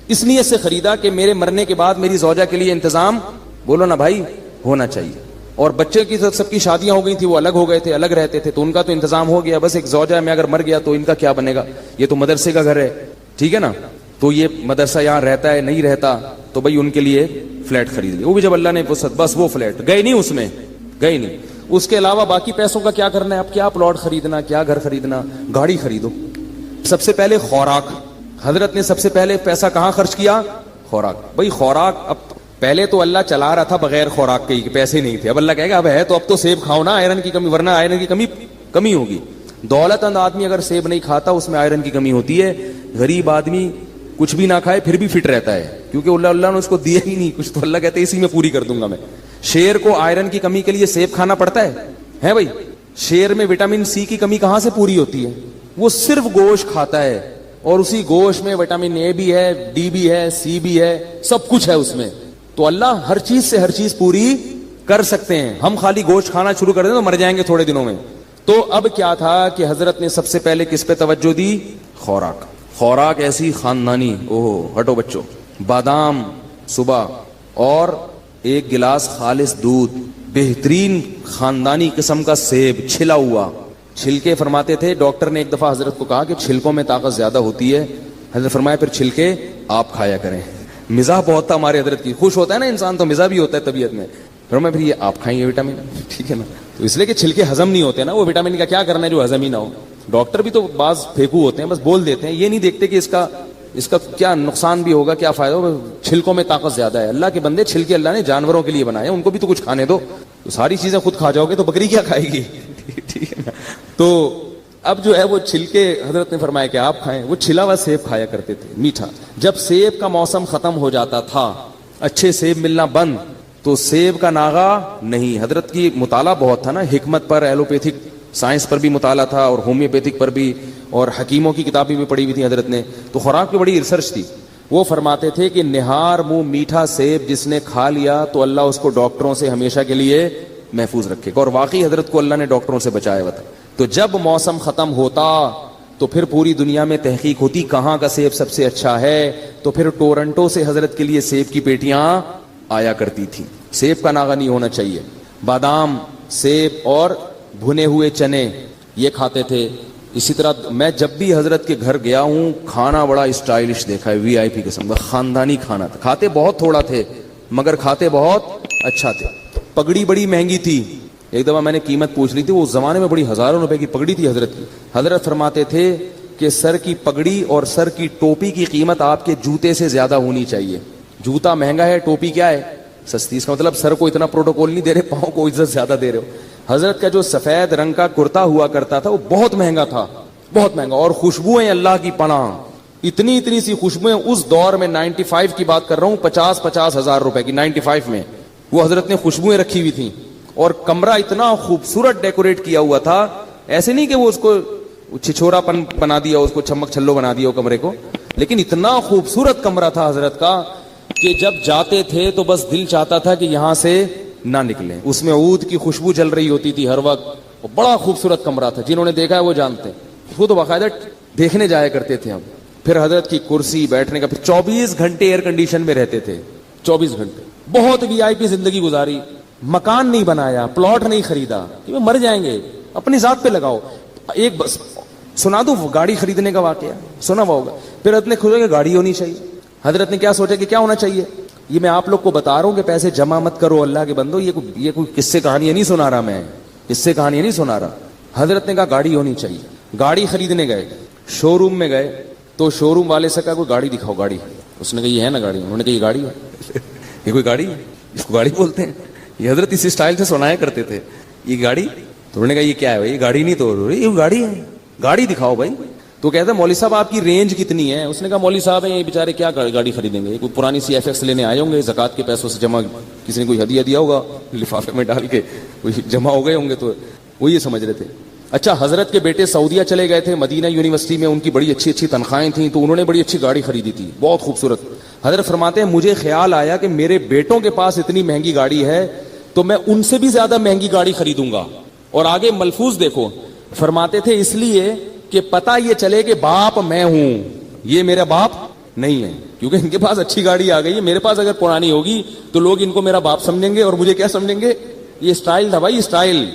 اس نیت سے خریدا کہ میرے مرنے کے بعد میری زوجہ کے لیے انتظام، بولو نا بھائی، ہونا چاہیے. اور بچے کی سب کی شادیاں ہو گئی تھی، وہ الگ ہو گئے تھے، الگ رہتے تھے، تو ان کا تو انتظام ہو گیا. بس ایک زوجہ میں اگر مر گیا تو ان کا کیا بنے گا، یہ تو مدرسے کا گھر ہے، ٹھیک ہے نا. تو یہ مدرسہ یہاں رہتا ہے نہیں رہتا، تو بھائی ان کے لیے فلیٹ خرید لیا. وہ بھی جب اللہ نے بس وہ فلیٹ گئے نہیں، اس میں گئے نہیں. اس کے علاوہ باقی پیسوں کا کیا کرنا ہے، اب کیا پلاٹ خریدنا، کیا گھر خریدنا، گاڑی خریدو. سب سے پہلے خوراک، حضرت نے سب سے پہلے پیسہ کہاں خرچ کیا، خوراک. بھائی خوراک، اب پہلے تو اللہ چلا رہا تھا بغیر خوراک کے، پیسے نہیں تھے. اب اللہ کہے گا اب ہے تو اب تو سیب کھاؤ نا، آئرن کی کمی، ورنہ آئرن کی کمی ہوگی. دولت مند آدمی اگر سیب نہیں کھاتا اس میں آئرن کی کمی ہوتی ہے. غریب آدمی کچھ بھی نہ کھائے پھر بھی فٹ رہتا ہے، کیونکہ اللہ نے اس کو دیا ہی نہیں کچھ، تو اللہ کہتے ہیں اسی میں پوری کر دوں گا میں. شیر کو آئرن کی کمی کے لیے سیب کھانا پڑتا ہے بھائی. شیر میں وٹامن سی کی کمی کہاں سے پوری ہوتی ہے، وہ صرف گوشت کھاتا ہے، اور اسی گوشت میں وٹامن اے بھی ہے، ڈی بھی ہے، سی بھی ہے، سب کچھ ہے اس میں. تو اللہ ہر چیز سے ہر چیز پوری کر سکتے ہیں. ہم خالی گوشت کھانا شروع کر دیں تو مر جائیں گے تھوڑے دنوں میں. تو اب کیا تھا کہ حضرت نے سب سے پہلے کس پہ توجہ دی، خوراک. خوراک ایسی خاندانی، ہٹو بچوں، بادام صبح اور ایک گلاس خالص دودھ، بہترین خاندانی قسم کا سیب چھلا ہوا. چھلکے فرماتے تھے، ڈاکٹر نے ایک دفعہ حضرت کو کہا کہ چھلکوں میں طاقت زیادہ ہوتی ہے. حضرت فرمایا پھر چھلکے آپ کھایا کریں. مزاح بہت تھا ہمارے حضرت کی، خوش ہوتا ہے نا انسان تو مزاح بھی ہوتا ہے طبیعت میں. پھر یہ آپ کھائیں گے وٹامن، ٹھیک ہے نا. تو اس لیے کہ چھلکے ہضم نہیں ہوتے نا، وہ وٹامن کا کیا کرنا ہے جو ہضم ہی نہ ہو. ڈاکٹر بھی تو بعض پھینکو ہوتے ہیں، بس بول دیتے ہیں، یہ نہیں دیکھتے کہ اس کا کیا نقصان بھی ہوگا، کیا فائدہ ہوگا. چھلکوں میں طاقت زیادہ ہے. اللہ کے بندے، چھلکے اللہ نے جانوروں کے لیے بنائے، ان کو بھی تو کچھ کھانے دو. تو ساری چیزیں خود کھا جاؤ گے تو بکری کیا کھائے گی، ٹھیک ہے نا. تو اب جو ہے وہ چھلکے حضرت نے فرمایا کہ آپ کھائیں. وہ چھلا ہوا سیب کھایا کرتے تھے، میٹھا. جب سیب کا موسم ختم ہو جاتا تھا، اچھے سیب ملنا بند، تو سیب کا ناغا نہیں. حضرت کی مطالعہ بہت تھا نا، حکمت پر، ایلوپیتھک سائنس پر بھی مطالعہ تھا، اور ہومیوپیتھک پر بھی، اور حکیموں کی کتابیں بھی پڑھی ہوئی تھی حضرت نے. تو خوراک پہ بڑی ریسرچ تھی. وہ فرماتے تھے کہ نہار منہ میٹھا سیب جس نے کھا لیا تو اللہ اس کو ڈاکٹروں سے ہمیشہ کے لیے محفوظ رکھے گا. اور واقعی حضرت کو اللہ نے ڈاکٹروں سے بچایا ہوا تھا. تو جب موسم ختم ہوتا تو پھر پوری دنیا میں تحقیق ہوتی کہاں کا سیب سب سے اچھا ہے. تو پھر ٹورنٹو سے حضرت کے لیے سیب کی پیٹیاں آیا کرتی تھی. سیب کا ناغا نہیں ہونا چاہیے. بادام، سیب اور بھنے ہوئے چنے یہ کھاتے تھے. اسی طرح میں جب بھی حضرت کے گھر گیا ہوں، کھانا بڑا اسٹائلش دیکھا ہے، وی آئی پی قسم کا خاندانی کھانا تھا. کھاتے بہت تھوڑا تھے مگر کھاتے بہت اچھا تھے. پگڑی بڑی مہنگی تھی. ایک دفعہ میں نے قیمت پوچھ لی تھی، وہ زمانے میں بڑی ہزاروں روپے کی پگڑی تھی حضرت کی. حضرت فرماتے تھے کہ سر کی پگڑی اور سر کی ٹوپی کی قیمت آپ کے جوتے سے زیادہ ہونی چاہیے. جوتا مہنگا ہے، ٹوپی کیا ہے، سستی. اس کا مطلب سر کو اتنا پروٹوکول نہیں دے رہے، پاؤں کو عزت زیادہ دے رہے ہو. حضرت کا جو سفید رنگ کا کرتا ہوا کرتا تھا وہ بہت مہنگا تھا، بہت مہنگا. اور خوشبوئیں اللہ کی پناہ، اتنی سی خوشبوئیں. اس دور میں 95 کی بات کر رہا ہوں، 50 ہزار روپے کی 95 میں وہ حضرت نے خوشبوئیں رکھی ہوئی تھیں. اور کمرہ اتنا خوبصورت ڈیکوریٹ کیا ہوا تھا، ایسے نہیں کہ وہ اس کو چھچورا پن بنا دیا، اس کو چھمک چھلو بنا دیا کمرے کو، لیکن اتنا خوبصورت کمرہ تھا حضرت کا کہ جب جاتے تھے تو بس دل چاہتا تھا کہ یہاں سے نہ نکلیں. اس میں عود کی خوشبو چل رہی ہوتی تھی ہر وقت. بڑا خوبصورت کمرہ تھا، جنہوں نے دیکھا ہے وہ جانتے ہیں. وہ تو باقاعدہ دیکھنے جایا کرتے تھے ہم. پھر حضرت کی کرسی بیٹھنے کا، پھر 24 گھنٹے ایئر کنڈیشن میں رہتے تھے، 24 گھنٹے. بہت وی آئی پی زندگی گزاری. مکان نہیں بنایا، پلاٹ نہیں خریدا کہ مر جائیں گے، اپنی ذات پہ لگاؤ. ایک بس سنا دوں گاڑی خریدنے کا واقعہ، سنا ہوا ہوگا. پھر حضرت نے سوچا کہ گاڑی ہونی چاہیے. حضرت نے کیا سوچا کہ کیا ہونا چاہیے. یہ میں آپ لوگ کو بتا رہا ہوں کہ پیسے جمع مت کرو اللہ کے بندو. یہ کوئی قصے کہانیاں نہیں سنا رہا، میں قصے کہانیاں نہیں سنا رہا. حضرت نے کہا گاڑی ہونی چاہیے. گاڑی خریدنے گئے، شو روم میں گئے تو شو روم والے سے کہا کوئی گاڑی دکھاؤ. گاڑی، اس نے کہا یہ ہے نا گاڑی. انہوں نے کہا یہ گاڑی ہے. یہ کوئی گاڑی ہے، اس کو گاڑی بولتے ہیں. یہ حضرت اسی اسٹائل سے سنایا کرتے تھے، یہ گاڑی. تو انہوں نے کہا یہ کیا ہے بھائی، یہ گاڑی نہیں. تو یہ گاڑی ہے، گاڑی دکھاؤ بھائی. تو کہتا ہے مولوی صاحب آپ کی رینج کتنی ہے. اس نے کہا مولوی صاحب ہیں یہ بیچارے کیا گاڑی خریدیں گے، کوئی پرانی سی ایف ایکس لینے آئے ہوں گے، زکات کے پیسوں سے جمع، کسی نے کوئی ہدیہ دیا ہوگا لفافے میں ڈال کے، کوئی جمع ہو گئے ہوں گے. تو وہ یہ سمجھ رہے تھے. اچھا، حضرت کے بیٹے سعودیہ چلے گئے تھے، مدینہ یونیورسٹی میں ان کی بڑی اچھی تنخواہیں تھیں، تو انہوں نے بڑی اچھی گاڑی خریدی تھی، بہت خوبصورت. حضرت فرماتے ہیں مجھے خیال آیا کہ میرے بیٹوں کے پاس اتنی مہنگی گاڑی ہے تو میں ان سے بھی زیادہ مہنگی گاڑی خریدوں گا. اور آگے ملفوظ دیکھو، فرماتے تھے اس لیے کہ پتہ یہ چلے کہ باپ میں ہوں، یہ میرا باپ نہیں ہے، کیونکہ ان کے پاس اچھی گاڑی آ گئی ہے، میرے پاس اگر پرانی ہوگی تو لوگ ان کو میرا باپ سمجھیں گے اور مجھے کیا سمجھیں گے؟ یہ اسٹائل تھا بھائی، اسٹائل.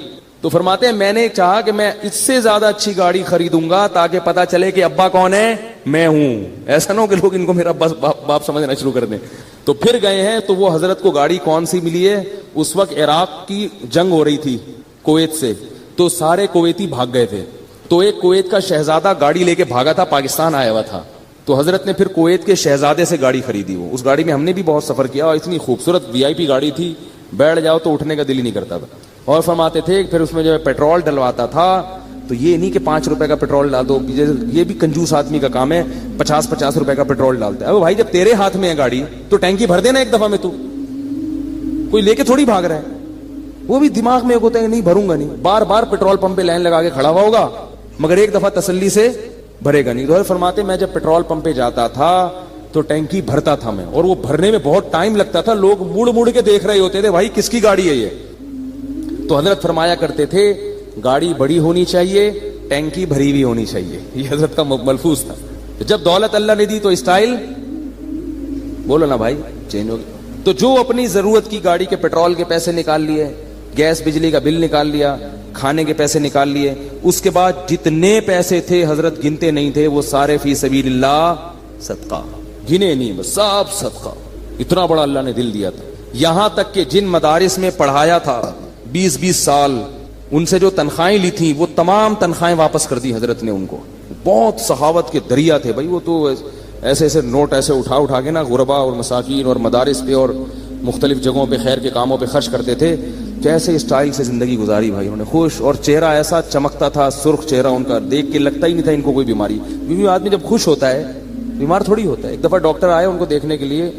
تو فرماتے ہیں میں نے چاہا کہ میں اس سے زیادہ اچھی گاڑی خریدوں گا تاکہ پتا چلے کہ ابا کون ہے، میں ہوں. ایسا نہ ہو کہ لوگ ان کو میرا بس باپ سمجھنا شروع کر دیں. تو پھر گئے ہیں تو وہ حضرت کو گاڑی کون سی ملی ہے؟ اس وقت عراق کی جنگ ہو رہی تھی کویت سے، تو سارے کویتی بھاگ گئے تھے. تو ایک کویت کا شہزادہ گاڑی لے کے بھاگا تھا، پاکستان آیا ہوا تھا. تو حضرت نے پھر کویت کے شہزادے سے گاڑی خریدی. وہ اس گاڑی میں ہم نے بھی بہت سفر کیا اور اتنی خوبصورت VIP گاڑی تھی، بیٹھ جاؤ تو اٹھنے کا دل ہی نہیں کرتا تھا. اور فرماتے تھے پھر اس میں جو پیٹرول ڈلواتا تھا تو یہ نہیں کہ 5 روپے کا پیٹرول ڈال دو، یہ بھی کنجوس آدمی کا کام ہے، 50 روپے کا پیٹرول ڈالتا ہے. اب بھائی جب تیرے ہاتھ میں ہے گاڑی تو ٹینکی بھر دینا ایک دفعہ میں، تو کوئی لے کے تھوڑی بھاگ رہا ہے. وہ بھی دماغ میں ہوتا ہے نہیں بھروں گا نہیں، بار بار پیٹرول پمپ پہ لائن لگا کے کھڑا ہوا ہوگا مگر ایک دفعہ تسلی سے بھرے گا نہیں. تو فرماتے میں جب پیٹرول پمپ پہ جاتا تھا تو ٹینکی بھرتا تھا میں، اور وہ بھرنے میں بہت ٹائم لگتا تھا، لوگ مڑ مڑ کے دیکھ رہے ہوتے تھے بھائی کس کی گاڑی ہے یہ. تو حضرت فرمایا کرتے تھے گاڑی بڑی ہونی چاہیے، ٹینکی بھری ہوئی ہونی چاہیے. یہ حضرت کا ملفوظ تھا. جب دولت اللہ نے دی تو اسٹائل بولو نا بھائی چینج ہو گیا. تو جو اپنی ضرورت کی گاڑی کے پیٹرول کے پیسے نکال لیے، گیس بجلی کا بل نکال لیا، کھانے کے پیسے نکال لیے، اس کے بعد جتنے پیسے تھے حضرت گنتے نہیں تھے، وہ سارے فی سبیل اللہ صدقہ، گنے نہیں بس سب صدقہ. اتنا بڑا اللہ نے دل دیا تھا. یہاں تک کہ جن مدارس میں پڑھایا تھا 20 سال، ان سے جو تنخواہیں لی تھیں وہ تمام تنخواہیں واپس کر دی حضرت نے ان کو. بہت سخاوت کے دریا تھے بھائی وہ تو، ایسے ایسے نوٹ ایسے اٹھا کے نا غربا اور مساکین اور مدارس پہ اور مختلف جگہوں پہ خیر کے کاموں پہ خرچ کرتے تھے. کیسے اسٹائل سے زندگی گزاری بھائی انہوں نے، خوش، اور چہرہ ایسا چمکتا تھا، سرخ چہرہ ان کا، دیکھ کے لگتا ہی نہیں تھا ان کو کوئی بیماری. کیونکہ آدمی جب خوش ہوتا ہے بیمار تھوڑی ہوتا ہے. ایک دفعہ ڈاکٹر آئے ان کو دیکھنے کے لیے،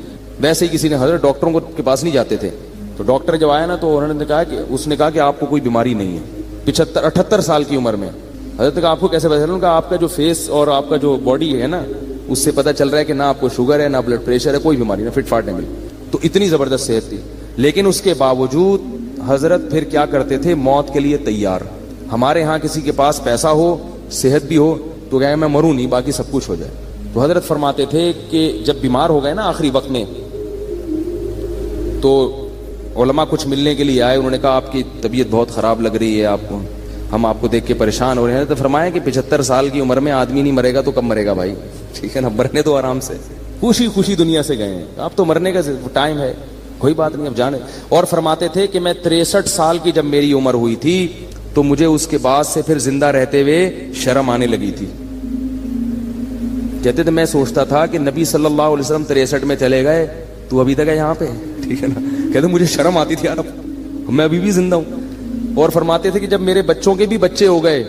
ویسے ہی کسی نے، حضرت ڈاکٹروں کے پاس نہیں جاتے تھے، تو ڈاکٹر جب آیا نا تو انہوں نے کہا کہ اس نے کہا کہ آپ کو کوئی بیماری نہیں ہے. 78 سال کی عمر میں. حضرت کا آپ کو کیسے پتا چلا؟ کہ آپ کا جو فیس اور آپ کا جو باڈی ہے نا اس سے پتا چل رہا ہے کہ نہ آپ کو شوگر ہے، نہ بلڈ پریشر ہے، کوئی بیماری نہ، فٹ فاٹ نہیں ملی. تو اتنی زبردست صحت تھی. لیکن اس کے باوجود حضرت پھر کیا کرتے تھے؟ موت کے لیے تیار. ہمارے ہاں کسی کے پاس پیسہ ہو، صحت بھی ہو تو کہے میں مروں نہیں، باقی سب کچھ ہو جائے. تو حضرت فرماتے تھے کہ جب بیمار ہو گئے نا آخری وقت میں، تو علماء کچھ ملنے کے لیے آئے. انہوں نے کہا آپ کی طبیعت بہت خراب لگ رہی ہے، آپ کو، ہم آپ کو دیکھ کے پریشان ہو رہے ہیں. تو فرمایا کہ 75 سال کی عمر میں آدمی نہیں مرے گا تو کب مرے گا بھائی؟ ٹھیک ہے نا، مرنے تو آرام سے، خوشی خوشی دنیا سے گئے ہیں. اب تو مرنے کا ٹائم ہے، کوئی بات نہیں، اب جانے. اور فرماتے تھے کہ میں 63 سال کی جب میری عمر ہوئی تھی تو مجھے اس کے بعد سے پھر زندہ رہتے ہوئے شرم آنے لگی تھی. کہتے تھے میں سوچتا تھا کہ نبی صلی اللہ علیہ وسلم 63 میں چلے گئے تو ابھی تک ہے یہاں پہ. ٹھیک ہے نا، کہتے مجھے شرم آتی تھی یار، میں ابھی بھی زندہ ہوں. اور فرماتے تھے کہ جب میرے بچوں کے بھی بچے ہو گئے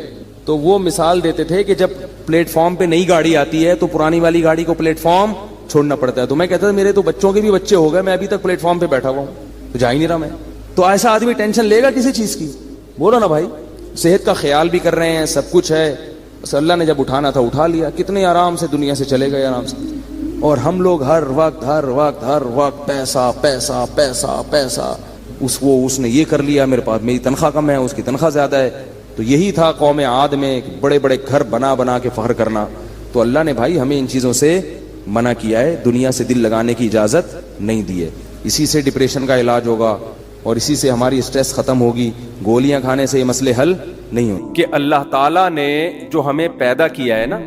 تو وہ مثال دیتے تھے کہ جب پلیٹ فارم پہ نئی گاڑی آتی ہے تو پرانی والی گاڑی کو پلیٹ فارم چھوڑنا پڑتا ہے. تو میں کہتا تھا میرے تو بچوں کے بھی بچے ہو گئے، میں ابھی تک پلیٹ فارم پہ بیٹھا ہوا ہوں، تو جا ہی نہیں رہا میں. تو ایسا آدمی ٹینشن لے گا کسی چیز کی؟ بولو نا بھائی. صحت کا خیال بھی کر رہے ہیں، سب کچھ ہے، بس اللہ نے جب اٹھانا تھا اٹھا لیا. کتنے آرام سے دنیا سے چلے گئے آرام سے. اور ہم لوگ ہر وقت پیسہ پیسہ پیسہ پیسہ، اس نے یہ کر لیا، میرے پاس میری تنخواہ کم ہے، اس کی تنخواہ زیادہ ہے. تو یہی تھا قوم عاد میں، بڑے بڑے گھر بنا کے فخر کرنا. تو اللہ نے بھائی ہمیں ان چیزوں سے منع کیا ہے، دنیا سے دل لگانے کی اجازت نہیں دی ہے. اسی سے ڈپریشن کا علاج ہوگا اور اسی سے ہماری سٹریس ختم ہوگی. گولیاں کھانے سے یہ مسئلے حل نہیں ہوں. کہ اللہ تعالیٰ نے جو ہمیں پیدا کیا ہے نا،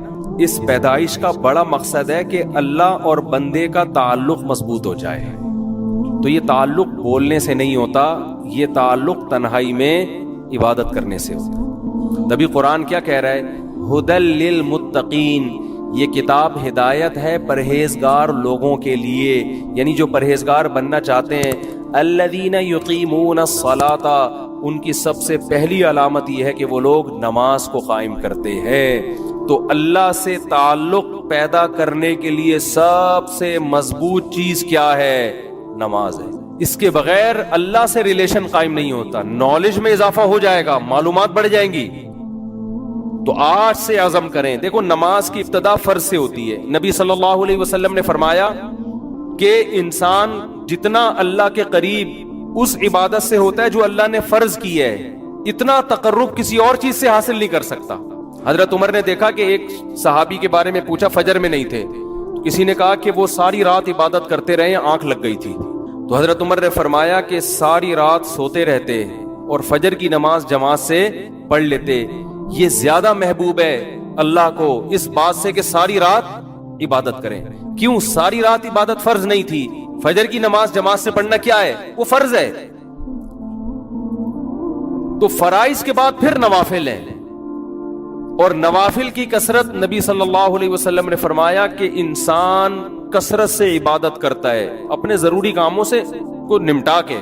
اس پیدائش کا بڑا مقصد ہے کہ اللہ اور بندے کا تعلق مضبوط ہو جائے. تو یہ تعلق بولنے سے نہیں ہوتا، یہ تعلق تنہائی میں عبادت کرنے سے ہوتا. تبھی قرآن کیا کہہ رہا ہے؟ ہدی للمتقین، یہ کتاب ہدایت ہے پرہیزگار لوگوں کے لیے، یعنی جو پرہیزگار بننا چاہتے ہیں. الذین یقیمون الصلاۃ، ان کی سب سے پہلی علامت یہ ہے کہ وہ لوگ نماز کو قائم کرتے ہیں. تو اللہ سے تعلق پیدا کرنے کے لیے سب سے مضبوط چیز کیا ہے؟ نماز ہے. اس کے بغیر اللہ سے ریلیشن قائم نہیں ہوتا. نالج میں اضافہ ہو جائے گا، معلومات بڑھ جائیں گی. تو آج سے عزم کریں. دیکھو نماز کی ابتدا فرض سے ہوتی ہے. نبی صلی اللہ علیہ وسلم نے فرمایا کہ انسان جتنا اللہ کے قریب اس عبادت سے ہوتا ہے جو اللہ نے فرض کی ہے. اتنا تقرب کسی اور چیز سے حاصل نہیں کر سکتا. حضرت عمر نے دیکھا کہ ایک صحابی کے بارے میں پوچھا, فجر میں نہیں تھے. کسی نے کہا کہ وہ ساری رات عبادت کرتے رہے, آنکھ لگ گئی تھی. تو حضرت عمر نے فرمایا کہ ساری رات سوتے رہتے اور فجر کی نماز جماعت سے پڑھ لیتے, یہ زیادہ محبوب ہے اللہ کو اس بات سے کہ ساری رات عبادت کریں. کیوں؟ ساری رات عبادت فرض نہیں تھی, فجر کی نماز جماعت سے پڑھنا کیا ہے؟ وہ فرض ہے. تو فرائض کے بعد پھر نوافل ہیں, اور نوافل کی کثرت نبی صلی اللہ علیہ وسلم نے فرمایا کہ انسان کثرت سے عبادت کرتا ہے اپنے ضروری کاموں سے کو نمٹا کے.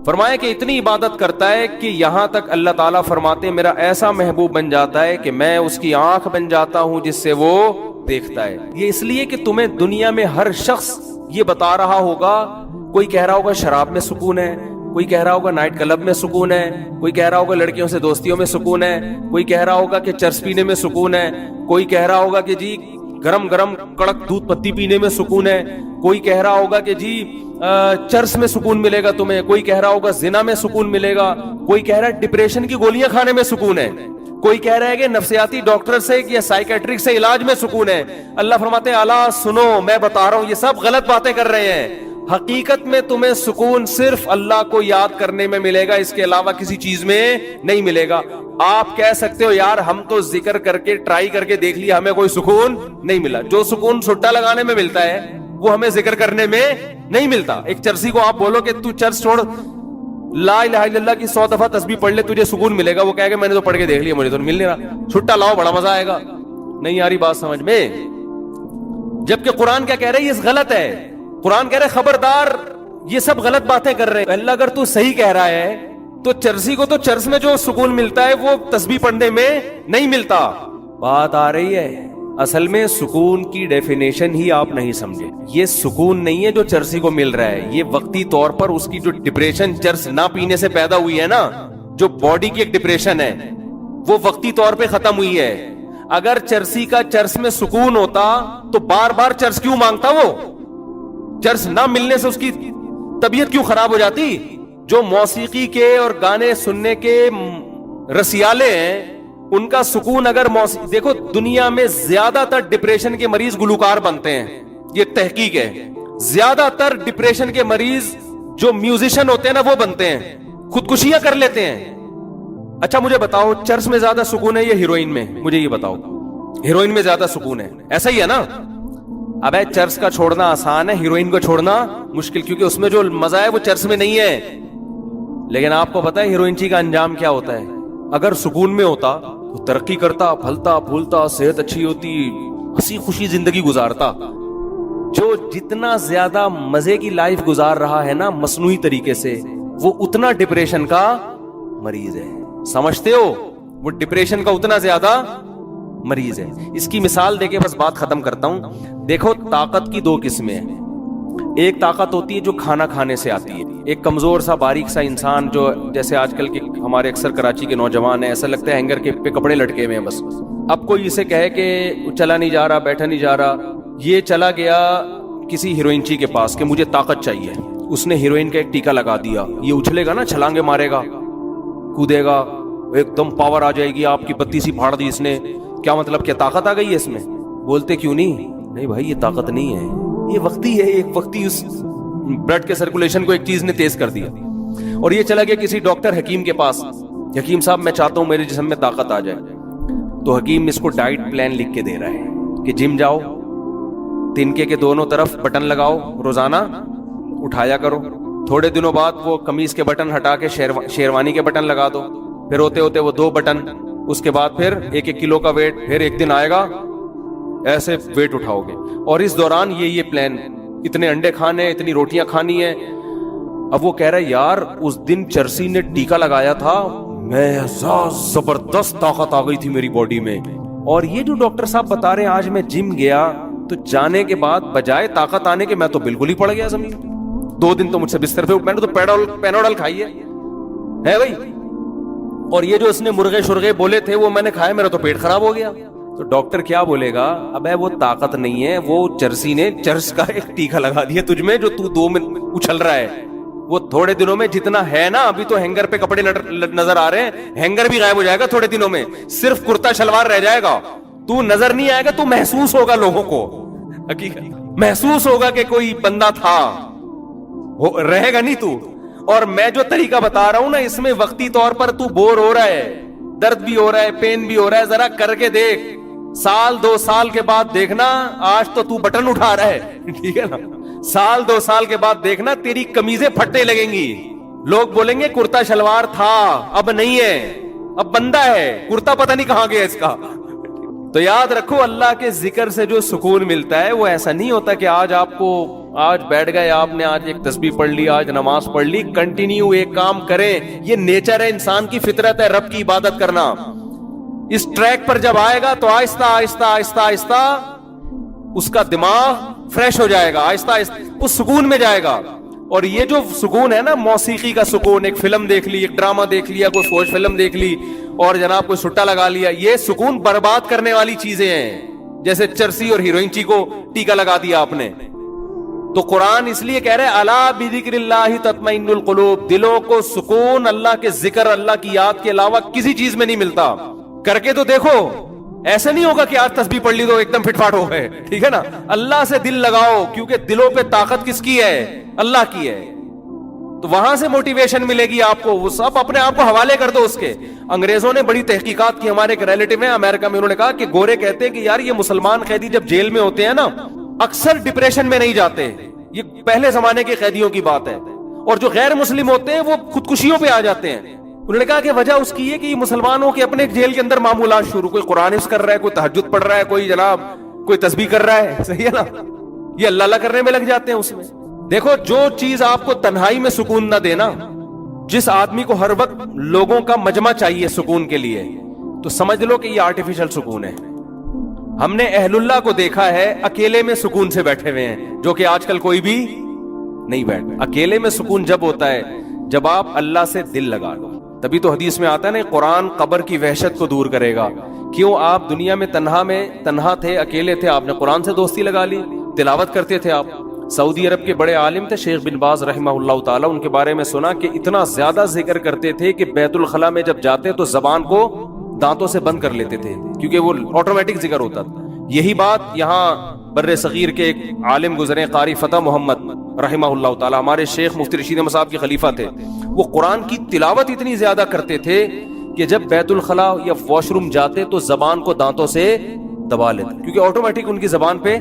فرمایا کہ اتنی عبادت کرتا ہے کہ یہاں تک اللہ تعالیٰ فرماتے ہیں میرا ایسا محبوب بن جاتا ہے کہ میں اس کی آنکھ بن جاتا ہوں جس سے وہ دیکھتا ہے. یہ اس لیے کہ تمہیں دنیا میں ہر شخص یہ بتا رہا ہوگا, کوئی کہہ رہا ہوگا شراب میں سکون ہے, کوئی کہہ رہا ہوگا نائٹ کلب میں سکون ہے, کوئی کہہ رہا ہوگا لڑکیوں سے دوستیوں میں سکون ہے, کوئی کہہ رہا ہوگا کہ چرس پینے میں سکون ہے, کوئی کہہ رہا ہوگا کہ جی گرم گرم کڑک دودھ پتی پینے میں سکون ہے, کوئی کہہ رہا ہوگا کہ جی چرس میں سکون ملے گا تمہیں, کوئی کہہ رہا ہوگا زنا میں سکون ملے گا, کوئی کہہ رہا ہے ڈپریشن کی گولیاں کھانے میں سکون ہے, کوئی کہہ رہا ہے کہ نفسیاتی ڈاکٹر سے یا سائیکیٹرک سے علاج میں سکون ہے. اللہ فرماتے ہیں الا سنو, میں بتا رہا ہوں یہ سب غلط باتیں کر رہے ہیں. حقیقت میں تمہیں سکون صرف اللہ کو یاد کرنے میں ملے گا, اس کے علاوہ کسی چیز میں نہیں ملے گا. آپ کہہ سکتے ہو یار ہم تو ذکر کر کے ٹرائی کر کے دیکھ لیا, ہمیں کوئی سکون نہیں ملا. جو سکون سٹا لگانے میں ملتا ہے وہ ہمیں ذکر کرنے میں نہیں ملتا. ایک چرسی کو آپ بولو کہ تو چرس چھوڑ, لا الہ الا اللہ کی 100 دفعہ تسبیح پڑھ لے تجھے سکون ملے گا, وہ کہے گا میں نے تو پڑھ کے دیکھ لیا مجھے تو مل نہیں رہا, چھٹا لاؤ بڑا مزہ آئے گا. نہیں آ رہی بات سمجھ میں؟ جبکہ قرآن کیا کہہ رہا ہے؟ یہ غلط ہے. قرآن کہہ رہا ہے خبردار یہ سب غلط باتیں کر رہے ہیں. اللہ اگر تو صحیح کہہ رہا ہے تو چرسی کو تو چرس میں جو سکون ملتا ہے وہ تسبیح پڑھنے میں نہیں ملتا. بات آ رہی ہے؟ اصل میں سکون کی ڈیفینیشن ہی آپ نہیں سمجھے. یہ سکون نہیں ہے جو چرسی کو مل رہا ہے, یہ وقتی طور پر اس کی جو ڈپریشن چرس نہ پینے سے پیدا ہوئی ہے نا, جو باڈی کی ایک ڈپریشن ہے وہ وقتی طور پہ ختم ہوئی ہے. اگر چرسی کا چرس میں سکون ہوتا تو بار بار چرس کیوں مانگتا؟ وہ چرس نہ ملنے سے اس کی طبیعت کیوں خراب ہو جاتی؟ جو موسیقی کے اور گانے سننے کے رسیالے ہیں ان کا سکون اگر دیکھو دنیا میں زیادہ تر ڈپریشن کے مریض گلوکار بنتے ہیں, یہ تحقیق ہے. زیادہ تر ڈپریشن کے مریض جو میوزیشن ہوتے ہیں نا وہ بنتے ہیں, خودکشیاں کر لیتے ہیں. اچھا مجھے بتاؤ چرس میں زیادہ سکون ہے یا ہیروئن میں؟ مجھے یہ بتاؤ. ہیروئن میں زیادہ سکون ہے, ایسا ہی ہے نا؟ اب چرس کا چھوڑنا آسان ہے, ہیروئن کو چھوڑنا مشکل, کیونکہ اس میں جو مزہ ہے وہ چرس میں نہیں ہے. لیکن آپ کو پتا ہے ہیروئن چی کا انجام کیا ہوتا ہے؟ اگر سکون میں ہوتا تو ترقی کرتا, پھلتا پھولتا, صحت اچھی ہوتی, ہنسی خوشی زندگی گزارتا. جو جتنا زیادہ مزے کی لائف گزار رہا ہے نا مصنوعی طریقے سے, وہ اتنا ڈپریشن کا مریض ہے. سمجھتے ہو؟ وہ ڈپریشن کا اتنا زیادہ مریض ہے. اس کی مثال دے کے بس بات ختم کرتا ہوں. دیکھو طاقت کی 2 قسمیں ہیں. ایک طاقت ہوتی ہے جو کھانا کھانے سے آتی ہے. ایک کمزور سا باریک سا انسان جو جیسے آج کل کے ہمارے اکثر کراچی کے نوجوان ہیں, ایسا لگتا ہے ہینگر کے پہ کپڑے لٹکے ہوئے ہیں بس. اب کوئی اسے کہے کہ چلا نہیں جا رہا, بیٹھا نہیں جا رہا, یہ چلا گیا کسی ہیروئنچی کے پاس کہ مجھے طاقت چاہیے. اس نے ہیروئن کا ایک ٹیکا لگا دیا, یہ اچھلے گا نا, چھلانگے مارے گا, کودے گا, ایک دم پاور آ جائے گی, آپ کی بتی سی پھاڑ دی اس نے. کیا مطلب, کیا طاقت آ گئی ہے اس میں؟ بولتے کیوں نہیں بھائی یہ طاقت نہیں ہے, یہ وقتی ہے, ایک وقتی اس بلڈ کے سرکولیشن کو ایک چیز نے تیز کر دیا. اور یہ چلا گیا کسی ڈاکٹر حکیم کے پاس, حکیم صاحب میں چاہتا ہوں میرے جسم میں طاقت آ جائے. تو حکیم اس کو ڈائٹ پلان لکھ کے دے رہا ہے کہ جم جاؤ, تنکے کے دونوں طرف بٹن لگاؤ, روزانہ اٹھایا کرو. تھوڑے دنوں بعد وہ قمیض کے بٹن ہٹا کے شیروانی کے بٹن لگا دو, پھر ہوتے ہوتے وہ 2 بٹن, اس کے بعد پھر 1 کلو کا ویٹ, پھر ایک دن آئے گا ایسے ویٹ اٹھاؤ گے. اور اس دوران یہ پلان, اتنے انڈے کھانے, اتنی روٹیاں کھانی ہیں. اب وہ کہہ رہا ہے یار اس دن چرسی نے ٹیکا لگایا تھا, میں زبردست طاقت آ گئی تھی میری باڈی میں. اور یہ جو ڈاکٹر صاحب بتا رہے ہیں آج میں جم گیا تو جانے کے بعد بجائے طاقت آنے کے میں تو بالکل ہی پڑ گیا زمین. 2 دن تو مجھ سے بستر پہ, میں نے تو پینوڈل کھائی ہے بھائی. اور یہ جو اس نے مرغے شرغے بولے تھے وہ میں نے کھائے, میرا تو پیٹ خراب ہو گیا. تو ڈاکٹر کیا بولے گا, اب وہ طاقت نہیں ہے, وہ چرسی نے چرس کا ایک ٹیکا لگا دیا تجھ میں جو تو 2 منٹ اچھل رہا ہے. وہ تھوڑے دنوں میں جتنا ہے نا، ابھی تو ہینگر پہ کپڑے نظر آ رہے ہیں، ہینگر بھی غائب ہو جائے گا تھوڑے دنوں میں، صرف کرتا شلوار رہ جائے گا. تو نظر نہیں آئے گا، تو محسوس ہوگا لوگوں کو، حقیقت محسوس ہوگا کہ کوئی بندہ تھا، رہے گا نہیں تو. اور میں جو طریقہ بتا رہا ہوں نا، اس میں وقتی طور پر تو بور ہو رہا ہے، درد بھی ہو رہا ہے، پین بھی ہو رہا ہے، ذرا کر کے دیکھ. سال 2 سال کے بعد دیکھنا، آج تو بٹن اٹھا رہا ہے، ٹھیک ہے نا، سال 2 سال کے بعد دیکھنا تیری قمیضیں پھٹنے لگیں گی. لوگ بولیں گے کرتا شلوار تھا، اب نہیں ہے، اب بندہ ہے، کرتا پتہ نہیں کہاں گیا اس کا. تو یاد رکھو، اللہ کے ذکر سے جو سکون ملتا ہے وہ ایسا نہیں ہوتا کہ آج بیٹھ گئے آپ نے، آج ایک تسبیح پڑھ لی، آج نماز پڑھ لی. کنٹینیو ایک کام کریں، یہ نیچر ہے، انسان کی فطرت ہے رب کی عبادت کرنا. اس ٹریک پر جب آئے گا تو آہستہ آہستہ آہستہ آہستہ اس کا دماغ فریش ہو جائے گا، آہستہ آہستہ اس سکون میں جائے گا. اور یہ جو سکون ہے نا، موسیقی کا سکون، ایک فلم دیکھ لی، ایک ڈرامہ دیکھ لیا، کوئی فوج فلم دیکھ لی اور جناب کوئی سٹا لگا لیا، یہ سکون برباد کرنے والی چیزیں ہیں. جیسے چرسی اور ہیروئن کو ٹیکا لگا دیا آپ نے. تو قرآن اس لیے کہہ رہے الا بذکر اللہ تطمئن القلوب، دلوں کو سکون اللہ کے ذکر، اللہ کی یاد کے علاوہ کسی چیز میں نہیں ملتا. کر کے تو دیکھو، ایسا نہیں ہوگا کہ آج تسبیح پڑھ لی تو ایک دم فٹ فاٹ ہو گئے، ٹھیک ہے نا. اللہ سے دل لگاؤ، کیونکہ دلوں پہ طاقت کس کی ہے؟ اللہ کی ہے. تو وہاں سے موٹیویشن ملے گی آپ کو، وہ سب اپنے آپ کو حوالے کر دو اس کے. انگریزوں نے بڑی تحقیقات کی، ہمارے ایک ریلیٹیو ہیں امریکہ میں، انہوں نے کہا کہ گورے کہتے ہیں کہ یار یہ مسلمان قیدی جب جیل میں ہوتے ہیں نا، اکثر ڈپریشن میں نہیں جاتے. یہ پہلے زمانے کے قیدیوں کی بات ہے. اور جو غیر مسلم ہوتے ہیں وہ خودکشیوں پہ آ جاتے ہیں. انہوں نے کہا کہ وجہ اس کی ہے کہ یہ مسلمانوں کے اپنے جیل کے اندر معمولات شروع، کوئی قرآن حفظ کر رہا ہے، کوئی تہجد پڑھ رہا ہے، کوئی جناب کوئی تسبیح کر رہا ہے، صحیح ہے نا، یہ اللہ اللہ کرنے میں لگ جاتے ہیں اس میں. دیکھو، جو چیز آپ کو تنہائی میں سکون نہ دینا، جس آدمی کو ہر وقت لوگوں کا مجمع چاہیے سکون کے لیے، تو سمجھ لو کہ یہ آرٹیفیشل سکون ہے. ہم نے اہل اللہ کو دیکھا ہے اکیلے میں سکون سے بیٹھے ہوئے ہیں، جو کہ آج کل کوئی بھی نہیں بیٹھتا. اکیلے میں سکون جب ہوتا ہے جب آپ اللہ سے دل لگا دو. تبھی تو حدیث میں آتا ہے نا، قرآن قبر کی وحشت کو دور کرے گا. کیوں؟ آپ دنیا میں تنہا تھے، اکیلے تھے، آپ نے قرآن سے دوستی لگا لی، تلاوت کرتے تھے آپ. سعودی عرب کے بڑے عالم تھے شیخ بن باز رحمہ اللہ تعالی، ان کے بارے میں سنا کہ اتنا زیادہ ذکر کرتے تھے کہ بیت الخلاء میں جب جاتے تو زبان کو دانتوں سے بند کر لیتے تھے، کیونکہ وہ آٹومیٹک ذکر ہوتا تھا. یہی بات یہاں بر صغیر کے ایک عالم گزرے، قاری فتح محمد رحمہ اللہ تعالی، ہمارے شیخ مفتی رشید احمد صاحب کے خلیفہ تھے. وہ قرآن کی تلاوت اتنی زیادہ کرتے تھے کہ جب بیت الخلاء یا واش روم جاتے تو زبان کو دانتوں سے دبا لیتے، کیونکہ آٹومیٹک ان کی زبان پہ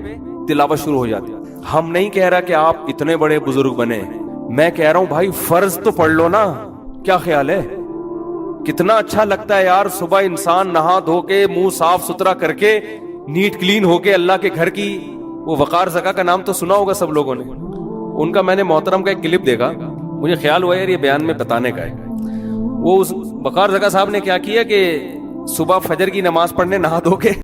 تلاوت شروع ہو جاتی. ہم نہیں کہہ رہا کہ آپ اتنے بڑے بزرگ بنے، میں کہہ رہا ہوں بھائی فرض تو پڑھ لو نا. کیا خیال ہے؟ کتنا اچھا لگتا ہے یار، صبح انسان نہا دھو کے منہ صاف ستھرا کر کے نیٹ کلین ہو کے اللہ کے گھر کی، وہ وقار زکا کا نام تو سنا ہوگا سب لوگوں نے، ان کا میں نے محترم کا ایک کلپ دیکھا، مجھے خیال ہوا یار یہ بیان میں بتانے کا ہے. وہ اس وقار زکا صاحب نے کیا کیا کہ صبح فجر کی نماز پڑھنے نہا دھو کے